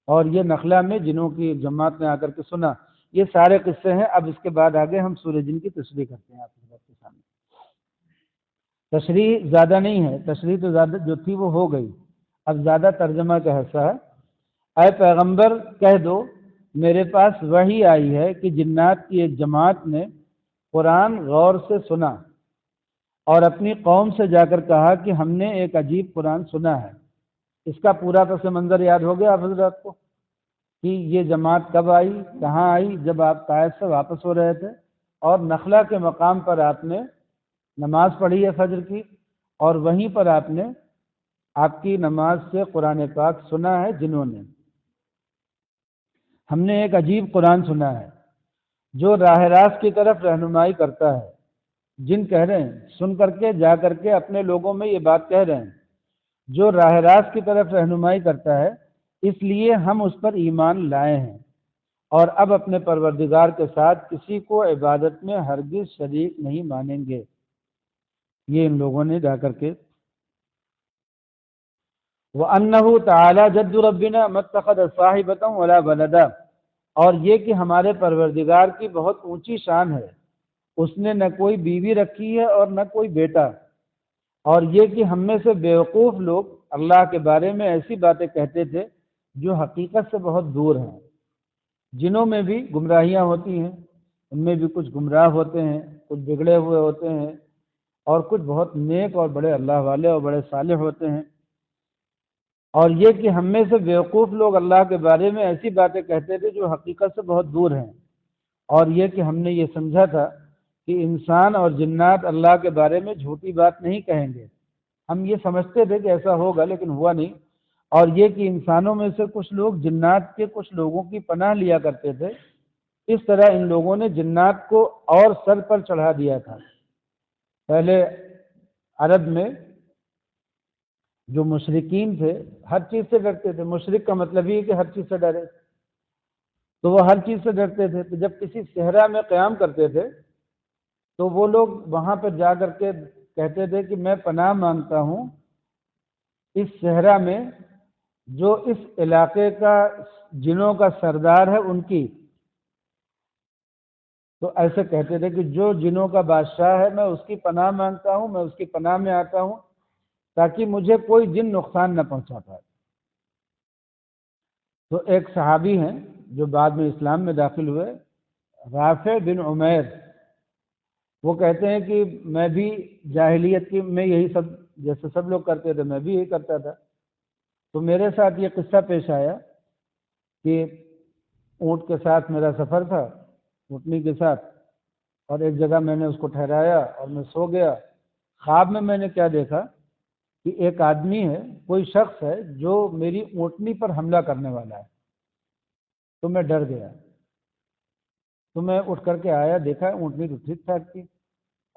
اور یہ نخلا میں جنوں کی جماعت نے آ کر کے سنا۔ یہ سارے قصے ہیں۔ اب اس کے بعد آگے ہم سورہ جن کی تشریح کرتے ہیں آپ کے سامنے۔ تشریح زیادہ نہیں ہے، تشریح تو زیادہ جو تھی وہ ہو گئی، اب زیادہ ترجمہ کا حصہ ہے۔ اے پیغمبر کہہ دو میرے پاس وحی آئی ہے کہ جنات کی ایک جماعت نے قرآن غور سے سنا اور اپنی قوم سے جا کر کہا کہ ہم نے ایک عجیب قرآن سنا ہے۔ اس کا پورا پس منظر یاد ہو گیا آپ حضرات کو کہ یہ جماعت کب آئی، کہاں آئی؟ جب آپ طائف سے واپس ہو رہے تھے، اور نخلا کے مقام پر آپ نے نماز پڑھی ہے فجر کی، اور وہیں پر آپ نے آپ کی نماز سے قرآن پاک سنا ہے جنہوں نے۔ ہم نے ایک عجیب قرآن سنا ہے جو راہ راست کی طرف رہنمائی کرتا ہے۔ جن کہہ رہے ہیں، سن کر کے جا کر کے اپنے لوگوں میں یہ بات کہہ رہے ہیں، جو راہ راست کی طرف رہنمائی کرتا ہے، اس لیے ہم اس پر ایمان لائے ہیں، اور اب اپنے پروردگار کے ساتھ کسی کو عبادت میں ہرگز شریک نہیں مانیں گے۔ یہ ان لوگوں نے جا کر کے وَأَنَّهُ تَعَالَى جَدُّ رَبِّنَا مَا اتَّخَذَ صَاحِبَةً وَلَا وَلَدًا، اور یہ کہ ہمارے پروردگار کی بہت اونچی شان ہے، اس نے نہ کوئی بیوی رکھی ہے اور نہ کوئی بیٹا، اور یہ کہ ہم میں سے بیوقوف لوگ اللہ کے بارے میں ایسی باتیں کہتے تھے جو حقیقت سے بہت دور ہیں۔ جنوں میں بھی گمراہیاں ہوتی ہیں، ان میں بھی کچھ گمراہ ہوتے ہیں، کچھ بگڑے ہوئے ہوتے ہیں، اور کچھ بہت نیک اور بڑے اللہ والے اور بڑے صالح ہوتے ہیں۔ اور یہ کہ ہم میں سے بیوقوف لوگ اللہ کے بارے میں ایسی باتیں کہتے تھے جو حقیقت سے بہت دور ہیں، اور یہ کہ ہم نے یہ سمجھا تھا کہ انسان اور جنات اللہ کے بارے میں جھوٹی بات نہیں کہیں گے۔ ہم یہ سمجھتے تھے کہ ایسا ہوگا، لیکن ہوا نہیں۔ اور یہ کہ انسانوں میں سے کچھ لوگ جنات کے کچھ لوگوں کی پناہ لیا کرتے تھے، اس طرح ان لوگوں نے جنات کو اور سر پر چڑھا دیا تھا۔ پہلے عرب میں جو مشرکین تھے ہر چیز سے ڈرتے تھے، مشرک کا مطلب یہ کہ ہر چیز سے ڈرے، تو وہ ہر چیز سے ڈرتے تھے۔ تو جب کسی صحرا میں قیام کرتے تھے تو وہ لوگ وہاں پر جا کر کے کہتے تھے کہ میں پناہ مانگتا ہوں اس صحرا میں جو اس علاقے کا جنوں کا سردار ہے ان کی۔ تو ایسے کہتے تھے کہ جو جنوں کا بادشاہ ہے میں اس کی پناہ مانگتا ہوں، میں اس کی پناہ میں آتا ہوں تاکہ مجھے کوئی جن نقصان نہ پہنچا پائے۔ تو ایک صحابی ہیں جو بعد میں اسلام میں داخل ہوئے، رافع بن عمیر، وہ کہتے ہیں کہ میں بھی جاہلیت کی میں یہی سب جیسے سب لوگ کرتے تھے میں بھی یہی کرتا تھا۔ تو میرے ساتھ یہ قصہ پیش آیا کہ اونٹ کے ساتھ میرا سفر تھا، اونٹنی کے ساتھ، اور ایک جگہ میں نے اس کو ٹھہرایا اور میں سو گیا۔ خواب میں نے کیا دیکھا کہ ایک آدمی ہے، کوئی شخص ہے جو میری اونٹنی پر حملہ کرنے والا ہے۔ تو میں ڈر گیا، تو میں اٹھ کر کے آیا، دیکھا اونٹنی تو ٹھیک ٹھاک تھی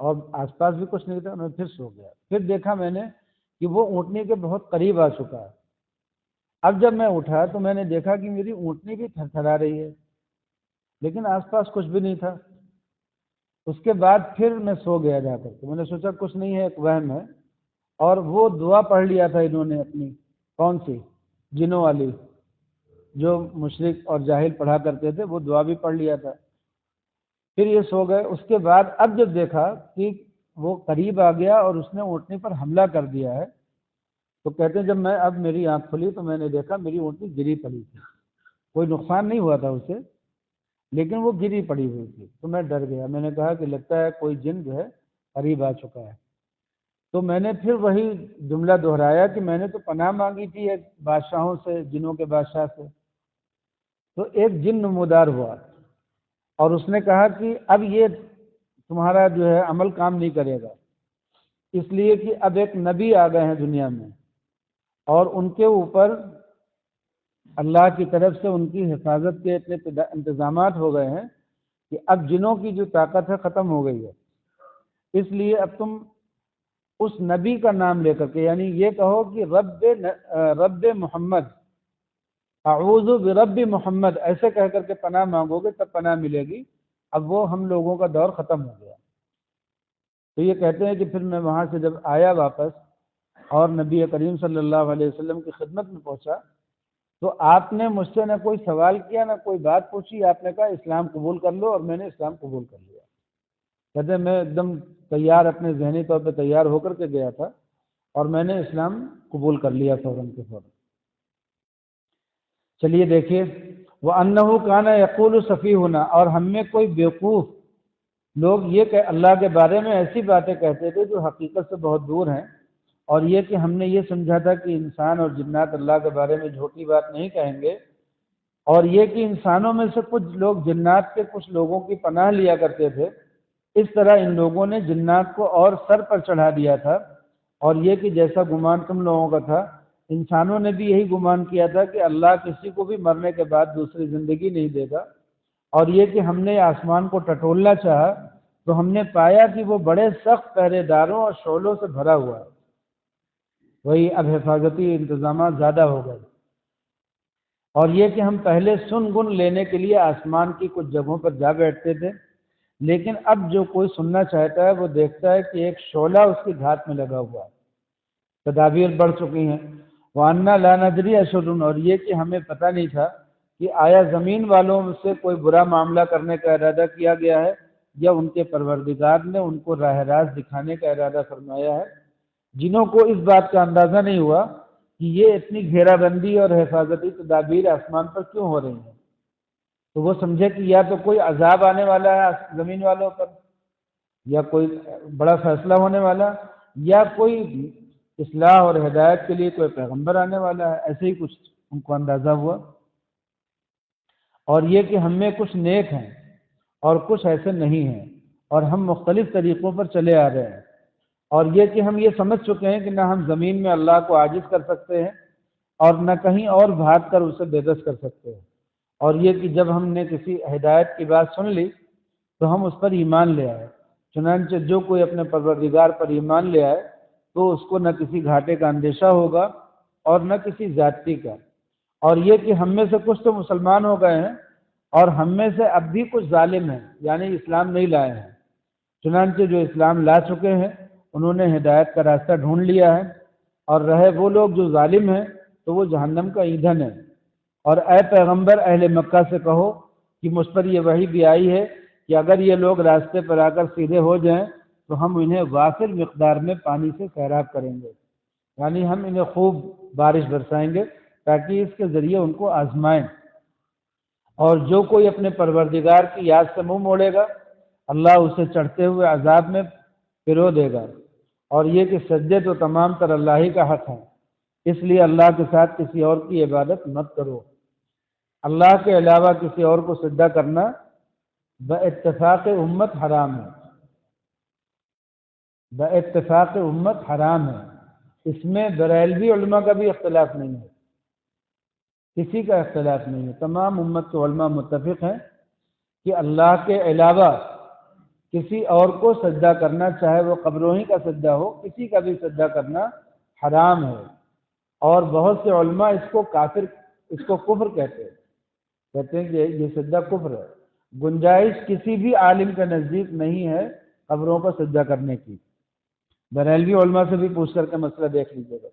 اور آس پاس بھی کچھ نہیں تھا، میں پھر سو گیا۔ پھر دیکھا میں نے کہ وہ اونٹنی کے بہت قریب آ چکا ہے۔ اب جب میں اٹھا تو میں نے دیکھا کہ میری اونٹنی بھی تھرتھرا رہی ہے، لیکن آس پاس کچھ بھی نہیں تھا۔ اس کے بعد پھر میں سو گیا جا کر کے، میں نے سوچا کچھ نہیں ہے، ایک وہم ہے، اور وہ دعا پڑھ لیا تھا انہوں نے اپنی، کون سی؟ جنوں والی، جو مشرک اور جاہل پڑھا کرتے تھے، وہ دعا بھی پڑھ لیا تھا۔ پھر یہ سو گئے۔ اس کے بعد اب جب دیکھا کہ وہ قریب آ گیا اور اس نے اونٹنی پر حملہ کر دیا ہے، تو کہتے ہیں جب میں اب میری آنکھ کھلی تو میں نے دیکھا میری اونٹنی گری پڑی تھی، کوئی نقصان نہیں ہوا تھا اسے، لیکن وہ گری پڑی ہوئی تھی۔ تو میں ڈر گیا، میں نے کہا کہ لگتا ہے کوئی جن جو ہے قریب آ چکا ہے۔ تو میں نے پھر وہی جملہ دہرایا کہ میں نے تو پناہ مانگی تھی ایک بادشاہوں سے، جنوں کے بادشاہ سے۔ تو ایک جن نمودار ہوا اور اس نے کہا کہ اب یہ تمہارا جو ہے عمل کام نہیں کرے گا، اس لیے کہ اب ایک نبی آ گئے ہیں دنیا میں، اور ان کے اوپر اللہ کی طرف سے ان کی حفاظت کے اتنے انتظامات ہو گئے ہیں کہ اب جنوں کی جو طاقت ہے ختم ہو گئی ہے۔ اس لیے اب تم اس نبی کا نام لے کر کے، یعنی یہ کہو کہ رب محمد، اعوذ برب محمد، ایسے کہہ کر کے پناہ مانگو گے تب پناہ ملے گی۔ اب وہ ہم لوگوں کا دور ختم ہو گیا۔ تو یہ کہتے ہیں کہ پھر میں وہاں سے جب آیا واپس اور نبی کریم صلی اللہ علیہ وسلم کی خدمت میں پہنچا تو آپ نے مجھ سے نہ کوئی سوال کیا نہ کوئی بات پوچھی، آپ نے کہا اسلام قبول کر لو، اور میں نے اسلام قبول کر لیا۔ کہتے ہیں میں ایک دم تیار، اپنے ذہنی طور پہ تیار ہو کر کے گیا تھا اور میں نے اسلام قبول کر لیا فوراً کے فوراً۔ چلیے دیکھیے، وَأَنَّهُ كَانَ يَقُولُ سَفِيهُنَا، اور ہم میں کوئی بیوقوف لوگ یہ کہ اللہ کے بارے میں ایسی باتیں کہتے تھے جو حقیقت سے بہت دور ہیں، اور یہ کہ ہم نے یہ سمجھا تھا کہ انسان اور جنات اللہ کے بارے میں جھوٹی بات نہیں کہیں گے، اور یہ کہ انسانوں میں سے کچھ لوگ جنات کے کچھ لوگوں کی پناہ لیا کرتے تھے، اس طرح ان لوگوں نے جنات کو اور سر پر چڑھا دیا تھا، اور یہ کہ جیسا گمان تم لوگوں کا تھا، انسانوں نے بھی یہی گمان کیا تھا کہ اللہ کسی کو بھی مرنے کے بعد دوسری زندگی نہیں دے گا، اور یہ کہ ہم نے آسمان کو ٹٹولنا چاہا تو ہم نے پایا کہ وہ بڑے سخت پہرے داروں اور شعلوں سے بھرا ہوا ہے۔ وہی اب حفاظتی انتظامات زیادہ ہو گئے، اور یہ کہ ہم پہلے سن گن لینے کے لیے آسمان کی کچھ جگہوں پر جا بیٹھتے تھے، لیکن اب جو کوئی سننا چاہتا ہے وہ دیکھتا ہے کہ ایک شعلہ اس کی گھات میں لگا ہوا ہے۔ تدابیر بڑھ چکی ہیں۔ وَأَنَّا لَا نَدْرِي أَشَرٌ، اور یہ کہ ہمیں پتہ نہیں تھا کہ آیا زمین والوں سے کوئی برا معاملہ کرنے کا ارادہ کیا گیا ہے یا ان کے پروردگار نے ان کو راہ راست دکھانے کا ارادہ فرمایا ہے۔ جنہوں کو اس بات کا اندازہ نہیں ہوا کہ یہ اتنی گھیرا بندی اور حفاظتی تدابیر آسمان پر کیوں ہو رہی ہیں، تو وہ سمجھے کہ یا تو کوئی عذاب آنے والا ہے زمین والوں پر، یا کوئی بڑا فیصلہ ہونے والا، یا کوئی اصلاح اور ہدایت کے لیے کوئی پیغمبر آنے والا ہے، ایسے ہی کچھ ان کو اندازہ ہوا۔ اور یہ کہ ہم میں کچھ نیک ہیں اور کچھ ایسے نہیں ہیں، اور ہم مختلف طریقوں پر چلے آ رہے ہیں، اور یہ کہ ہم یہ سمجھ چکے ہیں کہ نہ ہم زمین میں اللہ کو عاجز کر سکتے ہیں اور نہ کہیں اور بھاگ کر اسے بے دست کر سکتے ہیں، اور یہ کہ جب ہم نے کسی ہدایت کی بات سن لی تو ہم اس پر ایمان لے آئے۔ چنانچہ جو کوئی اپنے پروردگار پر ایمان لے آئے تو اس کو نہ کسی گھاٹے کا اندیشہ ہوگا اور نہ کسی زیادتی کا، اور یہ کہ ہم میں سے کچھ تو مسلمان ہو گئے ہیں اور ہم میں سے اب بھی کچھ ظالم ہیں، یعنی اسلام نہیں لائے ہیں۔ چنانچہ جو اسلام لا چکے ہیں انہوں نے ہدایت کا راستہ ڈھونڈ لیا ہے، اور رہے وہ لوگ جو ظالم ہیں تو وہ جہنم کا ایندھن ہے۔ اور اے پیغمبر اہل مکہ سے کہو کہ مجھ پر یہ وحی بھی آئی ہے کہ اگر یہ لوگ راستے پر آ کر سیدھے ہو جائیں تو ہم انہیں وافر مقدار میں پانی سے سیراب کریں گے، یعنی ہم انہیں خوب بارش برسائیں گے تاکہ اس کے ذریعے ان کو آزمائیں۔ اور جو کوئی اپنے پروردگار کی یاد سے منہ موڑے گا اللہ اسے چڑھتے ہوئے عذاب میں پرو دے گا، اور یہ کہ سجدے تو تمام تر اللہ ہی کا حق ہے، اس لیے اللہ کے ساتھ کسی اور کی عبادت مت کرو۔ اللہ کے علاوہ کسی اور کو سجدہ کرنا باتفاق امت حرام ہے، باتفاق امت حرام ہے، اس میں بریلوی علماء کا بھی اختلاف نہیں ہے، کسی کا اختلاف نہیں ہے، تمام امت کے علماء متفق ہیں کہ اللہ کے علاوہ کسی اور کو سجدہ کرنا، چاہے وہ قبروں ہی کا سجدہ ہو، کسی کا بھی سجدہ کرنا حرام ہے۔ اور بہت سے علماء اس کو کافر، اس کو کفر کہتے ہیں کہ یہ سجدہ کفر ہے۔ گنجائش کسی بھی عالم کے نزدیک نہیں ہے قبروں پر سجدہ کرنے کی، بریلوی علماء سے بھی پوچھ کر کے مسئلہ دیکھ لیجیے گا۔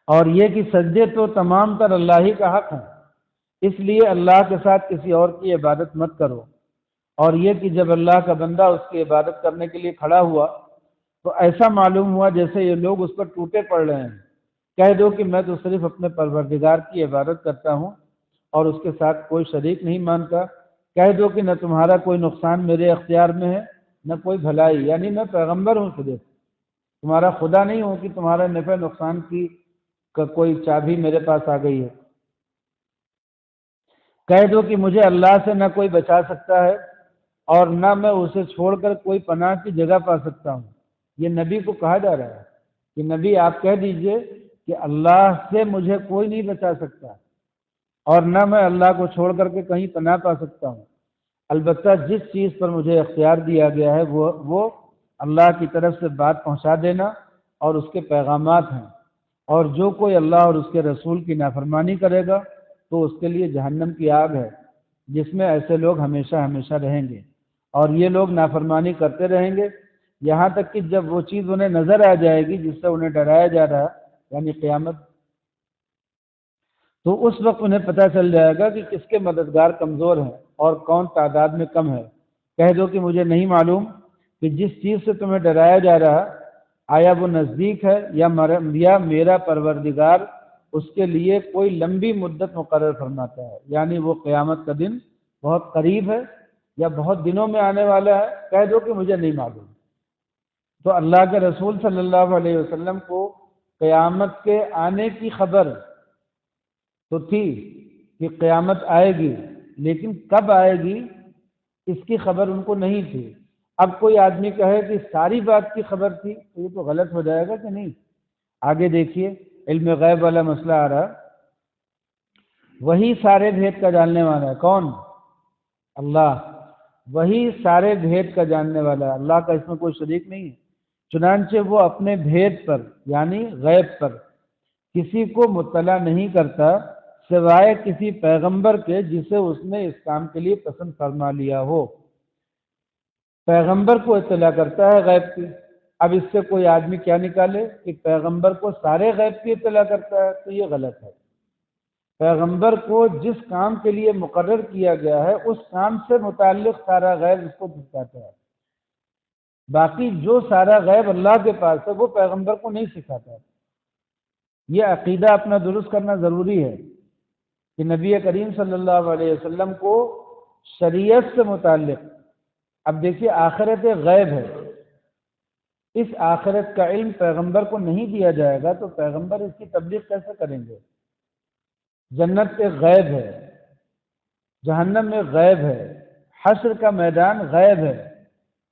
اور یہ کہ سجدے تو تمام تر اللہ ہی کا حق ہے، اس لیے اللہ کے ساتھ کسی اور کی عبادت مت کرو۔ اور یہ کہ جب اللہ کا بندہ اس کی عبادت کرنے کے لیے کھڑا ہوا تو ایسا معلوم ہوا جیسے یہ لوگ اس پر ٹوٹے پڑ رہے ہیں، کہہ دو کہ میں تو صرف اپنے پروردگار کی عبادت کرتا ہوں اور اس کے ساتھ کوئی شریک نہیں مانتا، کہہ دو کہ نہ تمہارا کوئی نقصان میرے اختیار میں ہے نہ کوئی بھلائی، یعنی میں پیغمبر ہوں، صرف تمہارا خدا نہیں ہوں کہ تمہارا نفع نقصان کی کوئی چابی میرے پاس آ گئی ہے۔ کہہ دو کہ مجھے اللہ سے نہ کوئی بچا سکتا ہے اور نہ میں اسے چھوڑ کر کوئی پناہ کی جگہ پا سکتا ہوں۔ یہ نبی کو کہا جا رہا ہے کہ نبی آپ کہہ دیجئے کہ اللہ سے مجھے کوئی نہیں بچا سکتا اور نہ میں اللہ کو چھوڑ کر کے کہیں پناہ پا سکتا ہوں، البتہ جس چیز پر مجھے اختیار دیا گیا ہے وہ اللہ کی طرف سے بات پہنچا دینا اور اس کے پیغامات ہیں، اور جو کوئی اللہ اور اس کے رسول کی نافرمانی کرے گا تو اس کے لیے جہنم کی آگ ہے، جس میں ایسے لوگ ہمیشہ ہمیشہ رہیں گے، اور یہ لوگ نافرمانی کرتے رہیں گے یہاں تک کہ جب وہ چیز انہیں نظر آ جائے گی جس سے انہیں ڈرایا جا رہا ہے، یعنی قیامت، تو اس وقت انہیں پتہ چل جائے گا کہ کس کے مددگار کمزور ہیں اور کون تعداد میں کم ہے۔ کہہ دو کہ مجھے نہیں معلوم کہ جس چیز سے تمہیں ڈرایا جا رہا آیا وہ نزدیک ہے یا میرا پروردگار اس کے لیے کوئی لمبی مدت مقرر فرماتا ہے، یعنی وہ قیامت کا دن بہت قریب ہے یا بہت دنوں میں آنے والا ہے، کہہ دو کہ مجھے نہیں معلوم۔ تو اللہ کے رسول صلی اللہ علیہ وسلم کو قیامت کے آنے کی خبر تو تھی کہ قیامت آئے گی، لیکن کب آئے گی اس کی خبر ان کو نہیں تھی۔ اب کوئی آدمی کہے کہ ساری بات کی خبر تھی تو یہ تو غلط ہو جائے گا کہ نہیں۔ آگے دیکھیے علم غیب والا مسئلہ آ رہا، وہی سارے بھید کا جاننے والا ہے، کون؟ اللہ، وہی سارے بھید کا جاننے والا ہے، اللہ کا اس میں کوئی شریک نہیں ہے۔ چنانچہ وہ اپنے بھید پر یعنی غیب پر کسی کو مطلع نہیں کرتا سوائے کسی پیغمبر کے جسے اس نے اس کام کے لیے پسند فرما لیا ہو۔ پیغمبر کو اطلاع کرتا ہے غیب کی۔ اب اس سے کوئی آدمی کیا نکالے کہ پیغمبر کو سارے غیب کی اطلاع کرتا ہے، تو یہ غلط ہے۔ پیغمبر کو جس کام کے لیے مقرر کیا گیا ہے اس کام سے متعلق سارا غیب اس کو سکھاتا ہے، باقی جو سارا غیب اللہ کے پاس ہے وہ پیغمبر کو نہیں سکھاتا ہے۔ یہ عقیدہ اپنا درست کرنا ضروری ہے کہ نبی کریم صلی اللہ علیہ وسلم کو شریعت سے متعلق، اب دیکھیے آخرت غیب ہے، اس آخرت کا علم پیغمبر کو نہیں دیا جائے گا تو پیغمبر اس کی تبلیغ کیسے کریں گے؟ جنت ایک غیب ہے، جہنم میں غیب ہے، حشر کا میدان غیب ہے،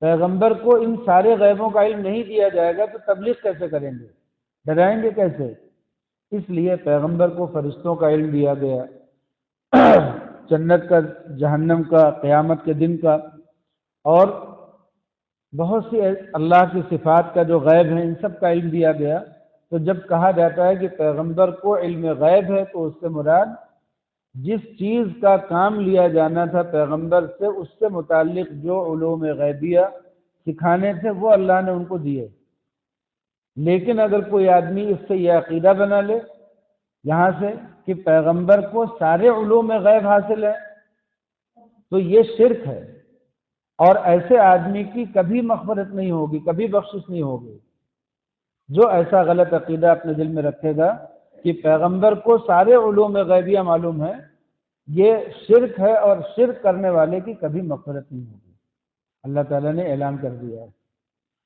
پیغمبر کو ان سارے غیبوں کا علم نہیں دیا جائے گا تو تبلیغ کیسے کریں گے، ڈرائیں گے کیسے؟ اس لیے پیغمبر کو فرشتوں کا علم دیا گیا، جنت کا، جہنم کا، قیامت کے دن کا، اور بہت سی اللہ کی صفات کا جو غیب ہے ان سب کا علم دیا گیا۔ تو جب کہا جاتا ہے کہ پیغمبر کو علم غیب ہے تو اس سے مراد جس چیز کا کام لیا جانا تھا پیغمبر سے اس سے متعلق جو علوم غیبیہ سکھانے تھے وہ اللہ نے ان کو دیے۔ لیکن اگر کوئی آدمی اس سے یہ عقیدہ بنا لے یہاں سے کہ پیغمبر کو سارے علوم غیب حاصل ہے تو یہ شرک ہے، اور ایسے آدمی کی کبھی مغفرت نہیں ہوگی، کبھی بخشش نہیں ہوگی۔ جو ایسا غلط عقیدہ اپنے دل میں رکھے گا کہ پیغمبر کو سارے علوم غیبیہ معلوم ہے، یہ شرک ہے، اور شرک کرنے والے کی کبھی مغفرت نہیں ہوگی، اللہ تعالیٰ نے اعلان کر دیا ہے۔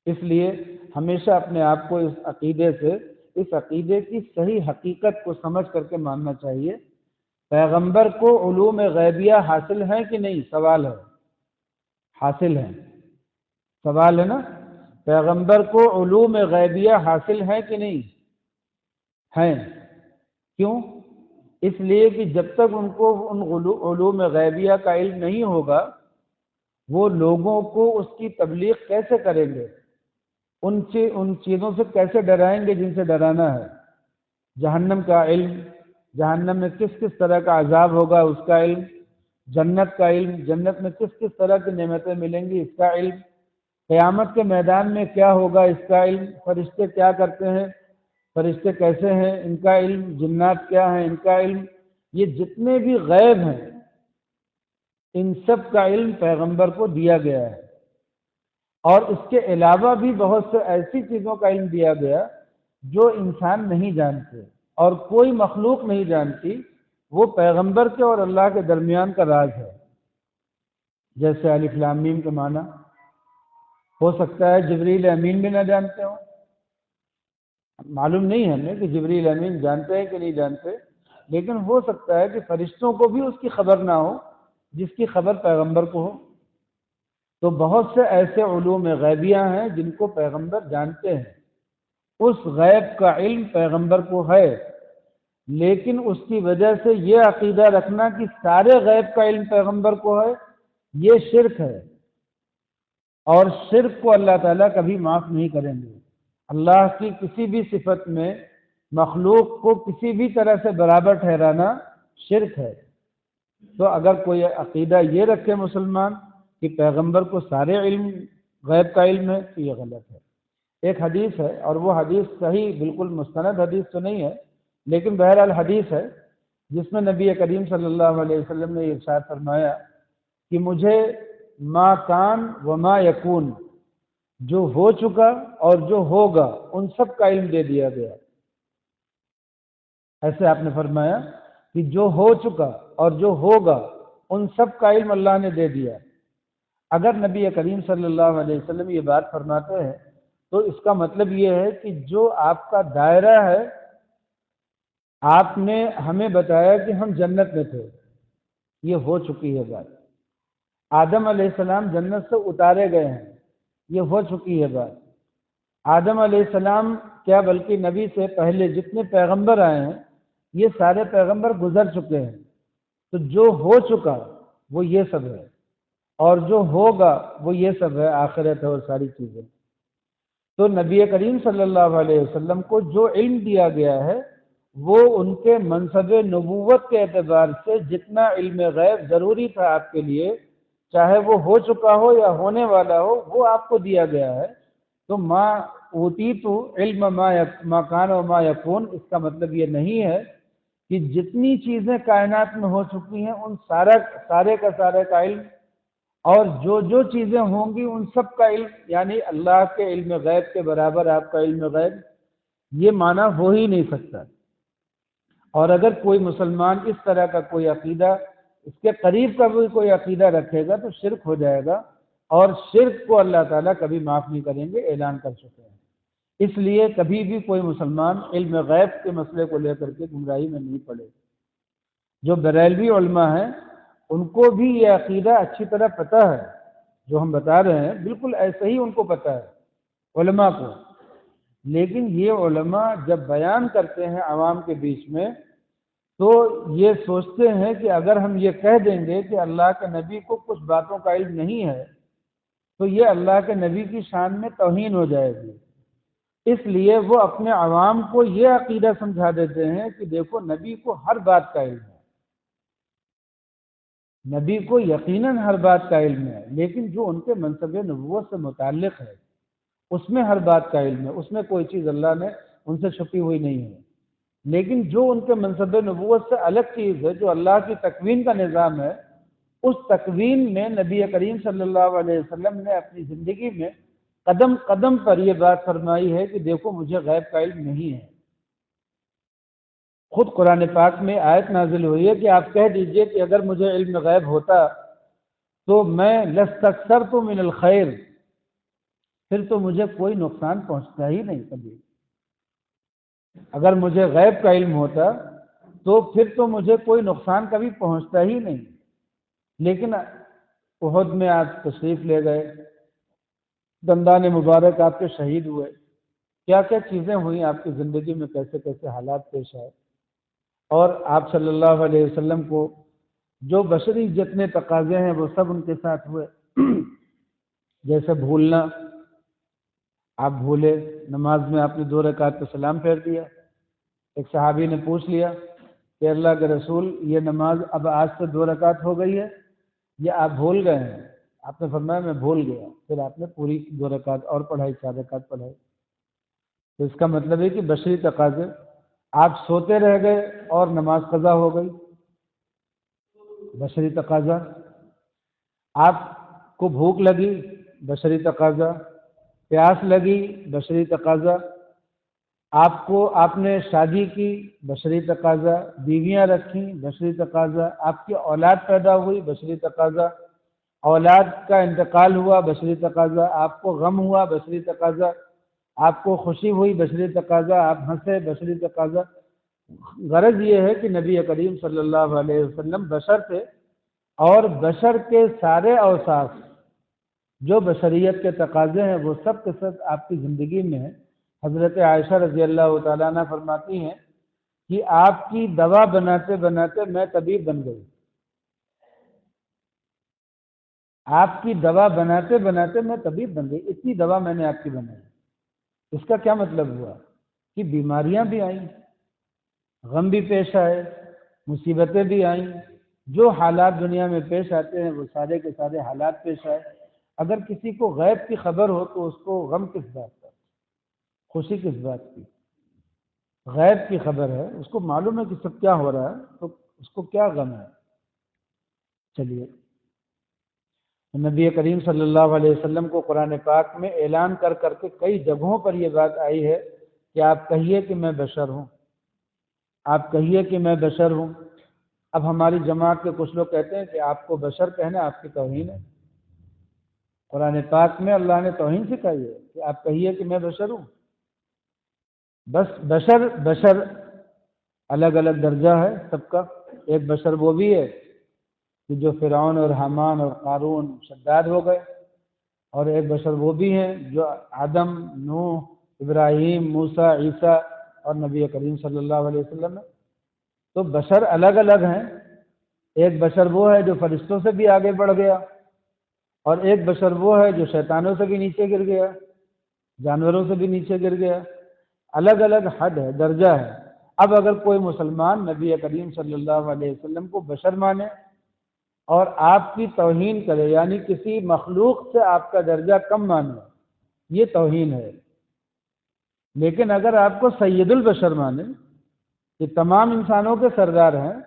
اس لیے ہمیشہ اپنے آپ کو اس عقیدے سے، اس عقیدے کی صحیح حقیقت کو سمجھ کر کے ماننا چاہیے پیغمبر کو علوم غیبیہ حاصل ہیں کہ نہیں؟ سوال ہے، حاصل ہیں، سوال ہے نا، پیغمبر کو علوم غیبیہ حاصل ہیں کہ نہیں؟ ہیں۔ کیوں؟ اس لیے کہ جب تک ان کو ان علوم غیبیہ کا علم نہیں ہوگا، وہ لوگوں کو اس کی تبلیغ کیسے کریں گے؟ ان چیزوں سے کیسے ڈرائیں گے جن سے ڈرانا ہے؟ جہنم کا علم، جہنم میں کس کس طرح کا عذاب ہوگا اس کا علم، جنت کا علم، جنت میں کس کس طرح کی نعمتیں ملیں گی اس کا علم، قیامت کے میدان میں کیا ہوگا اس کا علم، فرشتے کیا کرتے ہیں، فرشتے کیسے ہیں ان کا علم، جنات کیا ہیں ان کا علم، یہ جتنے بھی غیب ہیں ان سب کا علم پیغمبر کو دیا گیا ہے۔ اور اس کے علاوہ بھی بہت سے ایسی چیزوں کا علم دیا گیا جو انسان نہیں جانتے اور کوئی مخلوق نہیں جانتی، وہ پیغمبر کے اور اللہ کے درمیان کا راز ہے۔ جیسے الف لام میم کے معنی ہو سکتا ہے جبریل امین بھی نہ جانتے ہوں، معلوم نہیں ہمیں کہ جبریل امین جانتے ہیں کہ نہیں جانتے، لیکن ہو سکتا ہے کہ فرشتوں کو بھی اس کی خبر نہ ہو جس کی خبر پیغمبر کو ہو۔ تو بہت سے ایسے علوم غیبیہ ہیں جن کو پیغمبر جانتے ہیں، اس غیب کا علم پیغمبر کو ہے، لیکن اس کی وجہ سے یہ عقیدہ رکھنا کہ سارے غیب کا علم پیغمبر کو ہے، یہ شرک ہے، اور شرک کو اللہ تعالیٰ کبھی معاف نہیں کریں گے۔ اللہ کی کسی بھی صفت میں مخلوق کو کسی بھی طرح سے برابر ٹھہرانا شرک ہے۔ تو اگر کوئی عقیدہ یہ رکھے مسلمان کہ پیغمبر کو سارے علم غیب کا علم ہے تو یہ غلط ہے۔ ایک حدیث ہے، اور وہ حدیث صحیح بالکل مستند حدیث تو نہیں ہے، لیکن بہرحال حدیث ہے جس میں نبی کریم صلی اللہ علیہ وسلم نے ارشاد فرمایا کہ مجھے ما کان و ما یکون، جو ہو چکا اور جو ہوگا ان سب کا علم دے دیا گیا۔ ایسے آپ نے فرمایا کہ جو ہو چکا اور جو ہوگا ان سب کا علم اللہ نے دے دیا۔ اگر نبی کریم صلی اللہ علیہ وسلم یہ بات فرماتے ہیں تو اس کا مطلب یہ ہے کہ جو آپ کا دائرہ ہے، آپ نے ہمیں بتایا کہ ہم جنت میں تھے، یہ ہو چکی ہے بات۔ آدم علیہ السلام جنت سے اتارے گئے ہیں، یہ ہو چکی ہے بات۔ آدم علیہ السلام کیا بلکہ نبی سے پہلے جتنے پیغمبر آئے ہیں یہ سارے پیغمبر گزر چکے ہیں۔ تو جو ہو چکا وہ یہ سب ہے، اور جو ہوگا وہ یہ سب ہے، آخرت ہے اور ساری چیزیں۔ تو نبی کریم صلی اللہ علیہ وسلم کو جو علم دیا گیا ہے وہ ان کے منصب نبوت کے اعتبار سے جتنا علم غیب ضروری تھا آپ کے لیے، چاہے وہ ہو چکا ہو یا ہونے والا ہو، وہ آپ کو دیا گیا ہے۔ تو ما اوتیت علم ما کان و ما یکون، اس کا مطلب یہ نہیں ہے کہ جتنی چیزیں کائنات میں ہو چکی ہیں ان سارے کا سارے کا علم، اور جو جو چیزیں ہوں گی ان سب کا علم، یعنی اللہ کے علم غیب کے برابر آپ کا علم غیب، یہ معنی ہو ہی نہیں سکتا۔ اور اگر کوئی مسلمان اس طرح کا کوئی عقیدہ، اس کے قریب کا بھی کوئی عقیدہ رکھے گا تو شرک ہو جائے گا، اور شرک کو اللہ تعالیٰ کبھی معاف نہیں کریں گے، اعلان کر چکے ہیں۔ اس لیے کبھی بھی کوئی مسلمان علم غیب کے مسئلے کو لے کر کے گمراہی میں نہیں پڑے۔ جو بریلوی علماء ہیں ان کو بھی یہ عقیدہ اچھی طرح پتہ ہے، جو ہم بتا رہے ہیں بالکل ایسے ہی ان کو پتہ ہے علماء کو، لیکن یہ علماء جب بیان کرتے ہیں عوام کے بیچ میں تو یہ سوچتے ہیں کہ اگر ہم یہ کہہ دیں گے کہ اللہ کے نبی کو کچھ باتوں کا علم نہیں ہے تو یہ اللہ کے نبی کی شان میں توہین ہو جائے گی، اس لیے وہ اپنے عوام کو یہ عقیدہ سمجھا دیتے ہیں کہ دیکھو نبی کو ہر بات کا علم ہے، نبی کو یقیناً ہر بات کا علم ہے، لیکن جو ان کے منصب نبوت سے متعلق ہے اس میں ہر بات کا علم ہے، اس میں کوئی چیز اللہ نے ان سے چھپی ہوئی نہیں ہے۔ لیکن جو ان کے منصب نبوت سے الگ چیز ہے، جو اللہ کی تکوین کا نظام ہے، اس تکوین میں نبی کریم صلی اللہ علیہ وسلم نے اپنی زندگی میں قدم قدم پر یہ بات فرمائی ہے کہ دیکھو مجھے غیب کا علم نہیں ہے۔ خود قرآن پاک میں آیت نازل ہوئی ہے کہ آپ کہہ دیجئے کہ اگر مجھے علم غیب ہوتا تو میں لستکثرت من الخیر، پھر تو مجھے کوئی نقصان پہنچتا ہی نہیں کبھی۔ اگر مجھے غیب کا علم ہوتا تو پھر تو مجھے کوئی نقصان کبھی پہنچتا ہی نہیں۔ لیکن احد میں آپ تشریف لے گئے، دندان مبارک آپ کے شہید ہوئے، کیا کیا چیزیں ہوئیں آپ کی زندگی میں، کیسے کیسے حالات پیش آئے، اور آپ صلی اللہ علیہ وسلم کو جو بشری جتنے تقاضے ہیں وہ سب ان کے ساتھ ہوئے۔ جیسے بھولنا، آپ بھولے، نماز میں آپ نے 2 رکعت پہ سلام پھیر دیا۔ ایک صحابی نے پوچھ لیا کہ اللہ کے رسول، یہ نماز اب آج سے 2 رکعت ہو گئی ہے، یہ آپ بھول گئے ہیں؟ آپ نے فرمایا میں بھول گیا۔ پھر آپ نے پوری 2 رکعت اور پڑھائی، 4 رکعت پڑھائی۔ تو اس کا مطلب ہے کہ بشری تقاضے، آپ سوتے رہ گئے اور نماز قضا ہو گئی، بشری تقاضا۔ آپ کو بھوک لگی، بشری تقاضا۔ پیاس لگی، بشری تقاضا۔ آپ نے شادی کی، بشری تقاضا۔ بیویاں رکھیں، بشری تقاضا۔ آپ کی اولاد پیدا ہوئی، بشری تقاضا۔ اولاد کا انتقال ہوا، بشری تقاضا۔ آپ کو غم ہوا، بشری تقاضا۔ آپ کو خوشی ہوئی، بشری تقاضا۔ آپ ہنسے، بشری تقاضا۔ غرض یہ ہے کہ نبی کریم صلی اللہ علیہ وسلم بشر تھے، اور بشر کے سارے اوصاف جو بشریت کے تقاضے ہیں وہ سب کے سب آپ کی زندگی میں ہیں۔ حضرت عائشہ رضی اللہ تعالیٰ عنہ فرماتی ہیں کہ آپ کی دوا بناتے بناتے میں طبیب بن گئی۔ آپ کی دوا بناتے بناتے میں طبیب بن گئی، اتنی دوا میں نے آپ کی بنائی۔ اس کا کیا مطلب ہوا کہ بیماریاں بھی آئیں، غم بھی پیش آئے، مصیبتیں بھی آئیں، جو حالات دنیا میں پیش آتے ہیں وہ سارے کے سارے حالات پیش آئے۔ اگر کسی کو غیب کی خبر ہو تو اس کو غم کس بات کا، خوشی کس بات کی؟ غیب کی خبر ہے، اس کو معلوم ہے کہ سب کیا ہو رہا ہے، تو اس کو کیا غم ہے؟ چلیے، نبی کریم صلی اللہ علیہ وسلم کو قرآن پاک میں اعلان کر کر کے کئی جگہوں پر یہ بات آئی ہے کہ آپ کہیے کہ میں بشر ہوں، آپ کہیے کہ میں بشر ہوں۔ اب ہماری جماعت کے کچھ لوگ کہتے ہیں کہ آپ کو بشر کہنا آپ کی توہین ہے۔ قرآن پاک میں اللہ نے توہین سکھائی ہے کہ آپ کہیے کہ میں بشر ہوں۔ بس بشر الگ الگ درجہ ہے سب کا۔ ایک بشر وہ بھی ہے کہ جو فرعون اور حامان اور قارون شداد ہو گئے، اور ایک بشر وہ بھی ہیں جو آدم، نوح، ابراہیم، موسیٰ، عیسیٰ اور نبی کریم صلی اللہ علیہ وسلم ہے۔ تو بشر الگ الگ ہیں۔ ایک بشر وہ ہے جو فرشتوں سے بھی آگے بڑھ گیا، اور ایک بشر وہ ہے جو شیطانوں سے بھی نیچے گر گیا، جانوروں سے بھی نیچے گر گیا۔ الگ الگ حد ہے، درجہ ہے۔ اب اگر کوئی مسلمان نبی کریم صلی اللہ علیہ وسلم کو بشر مانے اور آپ کی توہین کرے، یعنی کسی مخلوق سے آپ کا درجہ کم مانے، یہ توہین ہے۔ لیکن اگر آپ کو سید البشر مانے کہ تمام انسانوں کے سردار ہیں،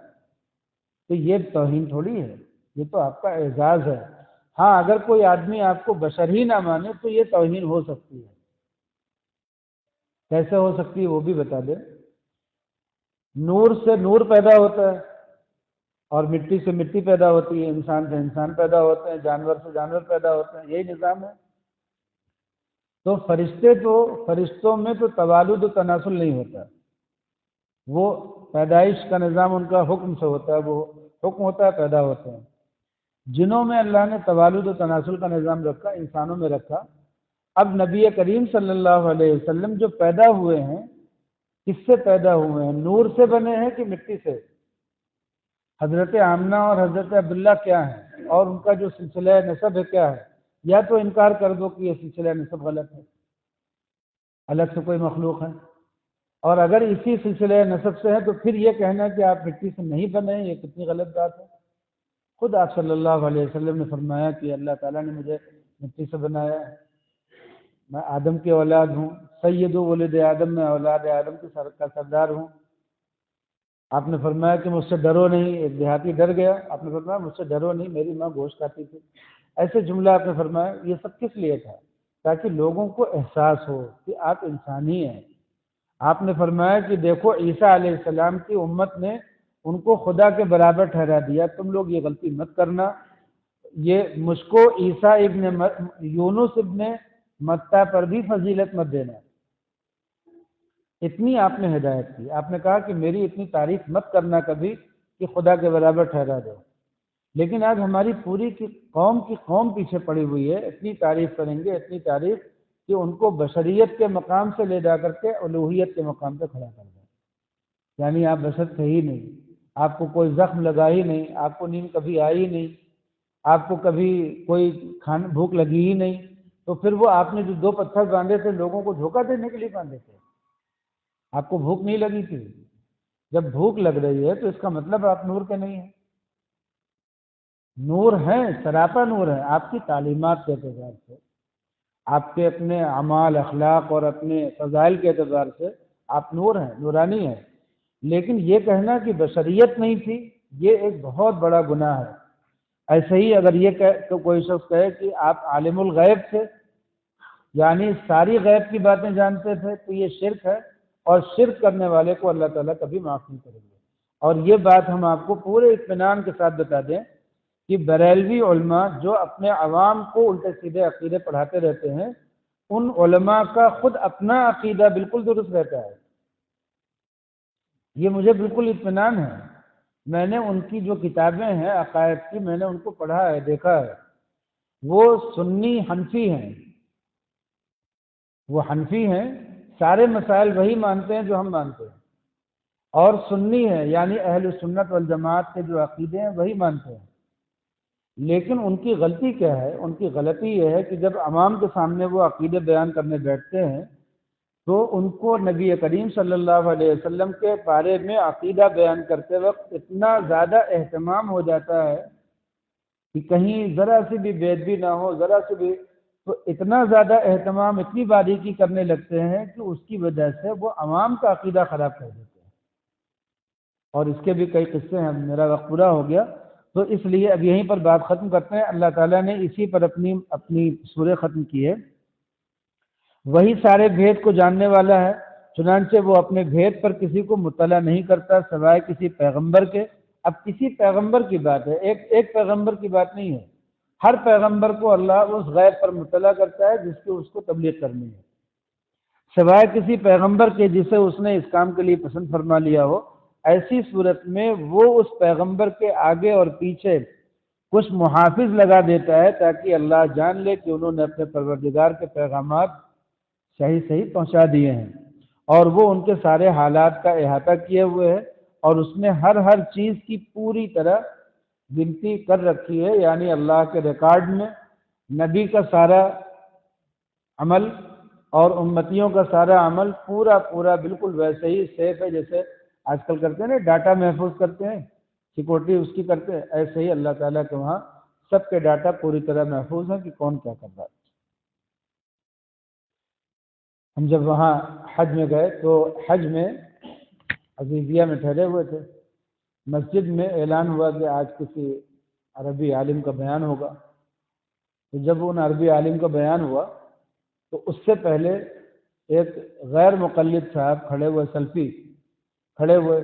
تو یہ توہین تھوڑی ہے، یہ تو آپ کا اعزاز ہے۔ ہاں، اگر کوئی آدمی آپ کو بشر ہی نہ مانے تو یہ توہین ہو سکتی ہے۔ کیسے ہو سکتی ہے وہ بھی بتا دیں۔ نور سے نور پیدا ہوتا ہے، اور مٹی سے مٹی پیدا ہوتی ہے، انسان سے انسان پیدا ہوتے ہیں، جانور سے جانور پیدا ہوتے ہیں، یہی نظام ہے۔ تو فرشتوں میں تو توالد و تناسل نہیں ہوتا، وہ پیدائش کا نظام ان کا حکم سے ہوتا ہے، وہ حکم ہوتا ہے، پیدا ہوتے ہیں۔ جنوں میں اللہ نے توالد و تناسل کا نظام رکھا، انسانوں میں رکھا۔ اب نبی کریم صلی اللہ علیہ وسلم جو پیدا ہوئے ہیں، کس سے پیدا ہوئے ہیں؟ نور سے بنے ہیں کہ مٹی سے؟ حضرت آمنہ اور حضرت عبداللہ کیا ہیں، اور ان کا جو سلسلہ نسب ہے کیا ہے؟ یا تو انکار کر دو کہ یہ سلسلہ نسب غلط ہے، الگ سے کوئی مخلوق ہے، اور اگر اسی سلسلہ نسب سے ہے تو پھر یہ کہنا کہ آپ مٹی سے نہیں بنے ہیں، یہ کتنی غلط بات ہے۔ خود آپ صلی اللہ علیہ وسلم نے فرمایا کہ اللہ تعالیٰ نے مجھے مٹی سے بنایا ہے، میں آدم کی اولاد ہوں، سید ولد آدم، میں اولاد آدم کا سردار ہوں۔ آپ نے فرمایا کہ مجھ سے ڈرو نہیں۔ ایک دیہاتی ڈر گیا، آپ نے فرمایا مجھ سے ڈرو نہیں، میری ماں گوشت کھاتی تھی۔ ایسے جملہ آپ نے فرمایا۔ یہ سب کس لیے تھا؟ تاکہ لوگوں کو احساس ہو کہ آپ انسانی ہیں۔ آپ نے فرمایا کہ دیکھو عیسیٰ علیہ السلام کی امت نے ان کو خدا کے برابر ٹھہرا دیا، تم لوگ یہ غلطی مت کرنا، یہ مجھ کو عیسیٰ یونس ابن متی پر بھی فضیلت مت دینا۔ اتنی آپ نے ہدایت کی. آپ نے کہا کہ میری اتنی تعریف مت کرنا کبھی کہ خدا کے برابر ٹھہرا دو. لیکن آج ہماری پوری کی قوم پیچھے پڑی ہوئی ہے. اتنی تعریف کریں گے، اتنی تعریف کہ ان کو بشریت کے مقام سے لے جا کر کے الوہیت کے مقام پہ کھڑا کر دیں. یعنی آپ بشر تھے ہی نہیں، آپ کو کوئی زخم لگا ہی نہیں، آپ کو نیند کبھی آئی نہیں، آپ کو کبھی کوئی بھوک لگی ہی نہیں. تو پھر وہ آپ نے جو 2 پتھر باندھے تھے لوگوں کو دھوکہ دینے کے لیے باندھے تھے. آپ کو بھوک نہیں لگی تھی. جب بھوک لگ رہی ہے تو اس کا مطلب آپ نور کے نہیں ہیں. نور ہیں، سراپا نور ہے. آپ کی تعلیمات کے اعتبار سے، آپ کے اپنے اعمال اخلاق اور اپنے فضائل کے اعتبار سے آپ نور ہیں، نورانی ہیں. لیکن یہ کہنا کہ بشریت نہیں تھی، یہ ایک بہت بڑا گناہ ہے. ایسے ہی اگر یہ تو کوئی شخص کہے کہ آپ عالم الغیب تھے، یعنی ساری غیب کی باتیں جانتے تھے، تو یہ شرک ہے، اور شرک کرنے والے کو اللہ تعالیٰ کبھی معاف نہیں کریں گے. اور یہ بات ہم آپ کو پورے اطمینان کے ساتھ بتا دیں کہ بریلوی علماء جو اپنے عوام کو الٹے سیدھے عقیدے پڑھاتے رہتے ہیں، ان علماء کا خود اپنا عقیدہ بالکل درست رہتا ہے. یہ مجھے بالکل اطمینان ہے. میں نے ان کی جو کتابیں ہیں عقائد کی، میں نے ان کو پڑھا ہے، دیکھا ہے. وہ سنی حنفی ہیں، وہ حنفی ہیں، سارے مسائل وہی مانتے ہیں جو ہم مانتے ہیں. اور سنی ہے یعنی اہل سنت والجماعت کے جو عقیدے ہیں وہی مانتے ہیں. لیکن ان کی غلطی کیا ہے؟ ان کی غلطی یہ ہے کہ جب عوام کے سامنے وہ عقیدے بیان کرنے بیٹھتے ہیں تو ان کو نبی کریم صلی اللہ علیہ وسلم کے بارے میں عقیدہ بیان کرتے وقت اتنا زیادہ اہتمام ہو جاتا ہے کہ کہیں ذرا سی بھی بے ادبی نہ ہو، ذرا سی بھی، تو اتنا زیادہ اہتمام، اتنی باریکی کرنے لگتے ہیں کہ اس کی وجہ سے وہ عوام کا عقیدہ خراب کر دیتے ہیں. اور اس کے بھی کئی قصے ہیں. میرا وقت پورا ہو گیا تو اس لیے اب یہیں پر بات ختم کرتے ہیں. اللہ تعالیٰ نے اسی پر اپنی سورہ ختم کی ہے. وہی سارے بھید کو جاننے والا ہے، چنانچہ وہ اپنے بھید پر کسی کو مطلع نہیں کرتا سوائے کسی پیغمبر کے. اب کسی پیغمبر کی بات ہے، ایک پیغمبر کی بات نہیں ہے. ہر پیغمبر کو اللہ اس غیب پر مطلع کرتا ہے جس کی اس کو تبلیغ کرنی ہے، سوائے کسی پیغمبر کے جسے اس نے اس کام کے لیے پسند فرما لیا ہو. ایسی صورت میں وہ اس پیغمبر کے آگے اور پیچھے کچھ محافظ لگا دیتا ہے تاکہ اللہ جان لے کہ انہوں نے اپنے پروردگار کے پیغامات صحیح پہنچا دیے ہیں، اور وہ ان کے سارے حالات کا احاطہ کیے ہوئے ہے، اور اس نے ہر چیز کی پوری طرح گنتی کر رکھی ہے. یعنی اللہ کے ریکارڈ میں نبی کا سارا عمل اور امتیوں کا سارا عمل پورا بالکل ویسے ہی سیف ہے جیسے آج کل کرتے ہیں نا، ڈاٹا محفوظ کرتے ہیں، سیکورٹی اس کی کرتے ہیں. ایسے ہی اللہ تعالیٰ کے وہاں سب کے ڈاٹا پوری طرح محفوظ ہیں کہ کون کیا کر رہا ہے. ہم جب وہاں حج میں گئے تو حج میں عزیزیہ میں ٹھہرے ہوئے تھے. مسجد میں اعلان ہوا کہ آج کسی عربی عالم کا بیان ہوگا. تو جب ان عربی عالم کا بیان ہوا تو اس سے پہلے ایک غیر مقلد صاحب کھڑے ہوئے، سلفی کھڑے ہوئے.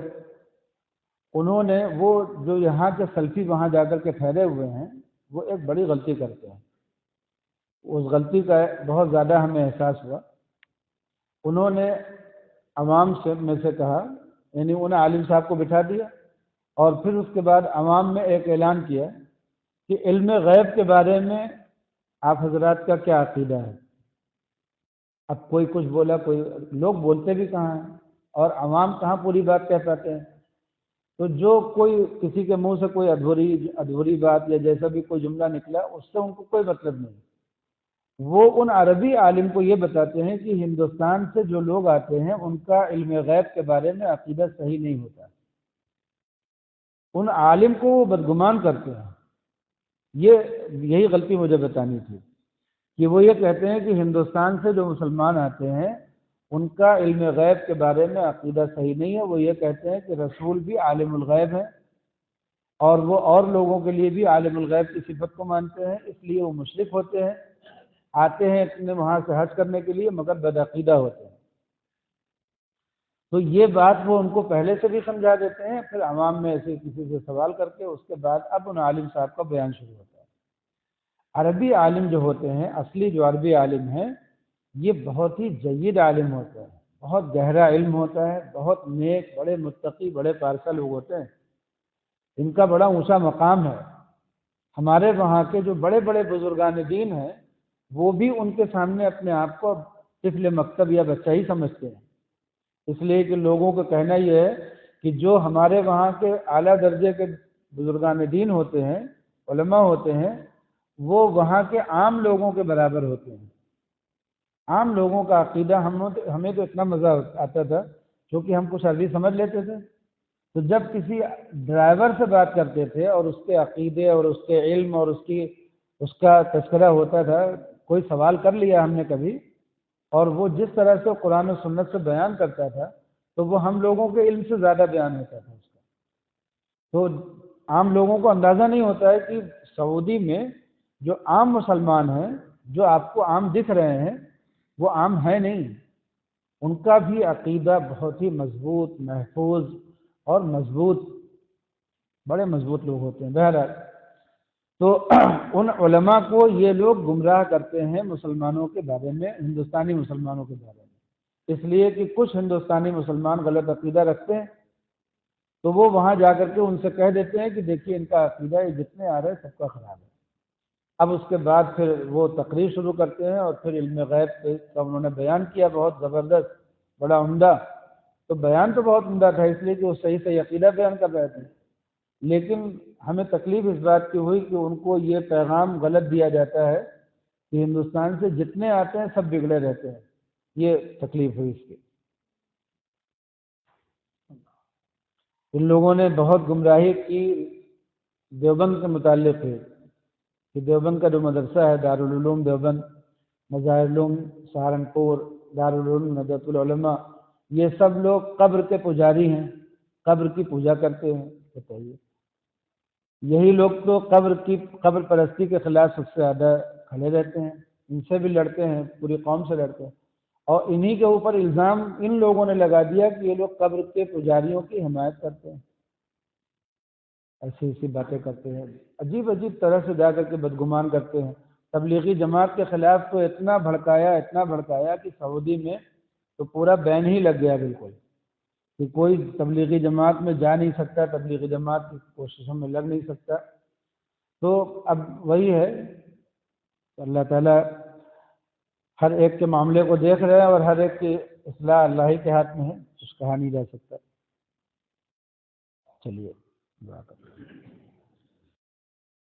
انہوں نے، وہ جو یہاں کے سلفی وہاں جا کر کے ٹھہرے ہوئے ہیں، وہ ایک بڑی غلطی کرتے ہیں. اس غلطی کا بہت زیادہ ہمیں احساس ہوا. انہوں نے عوام میں سے کہا، یعنی انہیں عالم صاحب کو بٹھا دیا اور پھر اس کے بعد عوام میں ایک اعلان کیا کہ علم غیب کے بارے میں آپ حضرات کا کیا عقیدہ ہے. اب کوئی کچھ بولا، کوئی، لوگ بولتے بھی کہاں ہیں اور عوام کہاں پوری بات کہہ پاتے ہیں. تو جو کوئی کسی کے منہ سے کوئی ادھوری بات یا جیسا بھی کوئی جملہ نکلا، اس سے ان کو کوئی مطلب نہیں. وہ ان عربی عالم کو یہ بتاتے ہیں کہ ہندوستان سے جو لوگ آتے ہیں ان کا علم غیب کے بارے میں عقیدہ صحیح نہیں ہوتا. ان عالم کو وہ بدگمان کرتے ہیں. یہی غلطی مجھے بتانی تھی کہ وہ یہ کہتے ہیں کہ ہندوستان سے جو مسلمان آتے ہیں ان کا علم غیب کے بارے میں عقیدہ صحیح نہیں ہے. وہ یہ کہتے ہیں کہ رسول بھی عالم الغیب ہے اور وہ اور لوگوں کے لیے بھی عالم الغیب کی صفت کو مانتے ہیں، اس لیے وہ مشرک ہوتے ہیں، آتے ہیں اپنے وہاں سے حج کرنے کے لیے مگر بدعقیدہ ہوتے ہیں. تو یہ بات وہ ان کو پہلے سے بھی سمجھا دیتے ہیں، پھر عوام میں ایسے کسی سے سوال کر کے اس کے بعد اب ان عالم صاحب کا بیان شروع ہوتا ہے. عربی عالم جو ہوتے ہیں، اصلی جو عربی عالم ہیں، یہ بہت ہی جید عالم ہوتے ہیں. بہت گہرا علم ہوتا ہے، بہت نیک، بڑے متقی، بڑے پارسا لوگ ہوتے ہیں، ان کا بڑا اونچا مقام ہے۔ ہمارے وہاں کے جو بڑے بڑے بزرگان دین ہیں وہ بھی ان کے سامنے اپنے آپ کو طفل مکتب یا بچہ ہی سمجھتے ہیں، اس لیے کہ لوگوں کا کہنا یہ ہے کہ جو ہمارے وہاں کے اعلیٰ درجے کے بزرگان دین ہوتے ہیں، علماء ہوتے ہیں، وہ وہاں کے عام لوگوں کے برابر ہوتے ہیں۔ عام لوگوں کا عقیدہ ہمیں تو اتنا مزہ آتا تھا کیونکہ ہم کچھ عربی سمجھ لیتے تھے، تو جب کسی ڈرائیور سے بات کرتے تھے اور اس کے عقیدے اور اس کے علم اور اس کا تذکرہ ہوتا تھا، کوئی سوال کر لیا ہم نے کبھی، اور وہ جس طرح سے قرآن و سنت سے بیان کرتا تھا تو وہ ہم لوگوں کے علم سے زیادہ بیان ہوتا تھا اس کا۔ تو عام لوگوں کو اندازہ نہیں ہوتا ہے کہ سعودی میں جو عام مسلمان ہیں، جو آپ کو عام دکھ رہے ہیں، وہ عام ہے نہیں، ان کا بھی عقیدہ بہت ہی مضبوط، محفوظ اور مضبوط، بڑے مضبوط لوگ ہوتے ہیں۔ بہرحال تو ان علماء کو یہ لوگ گمراہ کرتے ہیں مسلمانوں کے بارے میں، ہندوستانی مسلمانوں کے بارے میں، اس لیے کہ کچھ ہندوستانی مسلمان غلط عقیدہ رکھتے ہیں تو وہ وہاں جا کر کے ان سے کہہ دیتے ہیں کہ دیکھیے ان کا عقیدہ یہ جتنے آ رہے ہیں سب کا خراب ہے۔ اب اس کے بعد پھر وہ تقریر شروع کرتے ہیں اور پھر علم غیب کا انہوں نے بیان کیا بہت زبردست، بڑا عمدہ، تو بیان تو بہت عمدہ تھا اس لیے کہ وہ صحیح صحیح عقیدہ بیان کر رہے تھے، لیکن ہمیں تکلیف اس بات کی ہوئی کہ ان کو یہ پیغام غلط دیا جاتا ہے کہ ہندوستان سے جتنے آتے ہیں سب بگڑے رہتے ہیں، یہ تکلیف ہوئی اس کی۔ ان لوگوں نے بہت گمراہی کی دیوبند کے متعلق ہے کہ دیوبند کا جو مدرسہ ہے دارالعلوم دیوبند، مظاہر العلوم سہارنپور، دارالعلوم ندوۃ العلماء، یہ سب لوگ قبر کے پجاری ہیں، قبر کی پوجا کرتے ہیں۔ بتائیے، یہی لوگ تو قبر پرستی کے خلاف سب سے زیادہ کھڑے رہتے ہیں، ان سے بھی لڑتے ہیں، پوری قوم سے لڑتے ہیں، اور انہی کے اوپر الزام ان لوگوں نے لگا دیا کہ یہ لوگ قبر کے پجاریوں کی حمایت کرتے ہیں، ایسی ایسی باتیں کرتے ہیں، عجیب عجیب طرح سے جا کر کے بدگمان کرتے ہیں۔ تبلیغی جماعت کے خلاف تو اتنا بھڑکایا کہ سعودی میں تو پورا بین ہی لگ گیا بالکل، کہ کوئی تبلیغی جماعت میں جا نہیں سکتا، تبلیغی جماعت کی کوششوں میں لگ نہیں سکتا۔ تو اب وہی ہے، اللہ تعالیٰ ہر ایک کے معاملے کو دیکھ رہے ہیں اور ہر ایک کی اصلاح اللہ ہی کے ہاتھ میں ہے، کچھ کہا نہیں جا سکتا۔ چلیے دعا کریں۔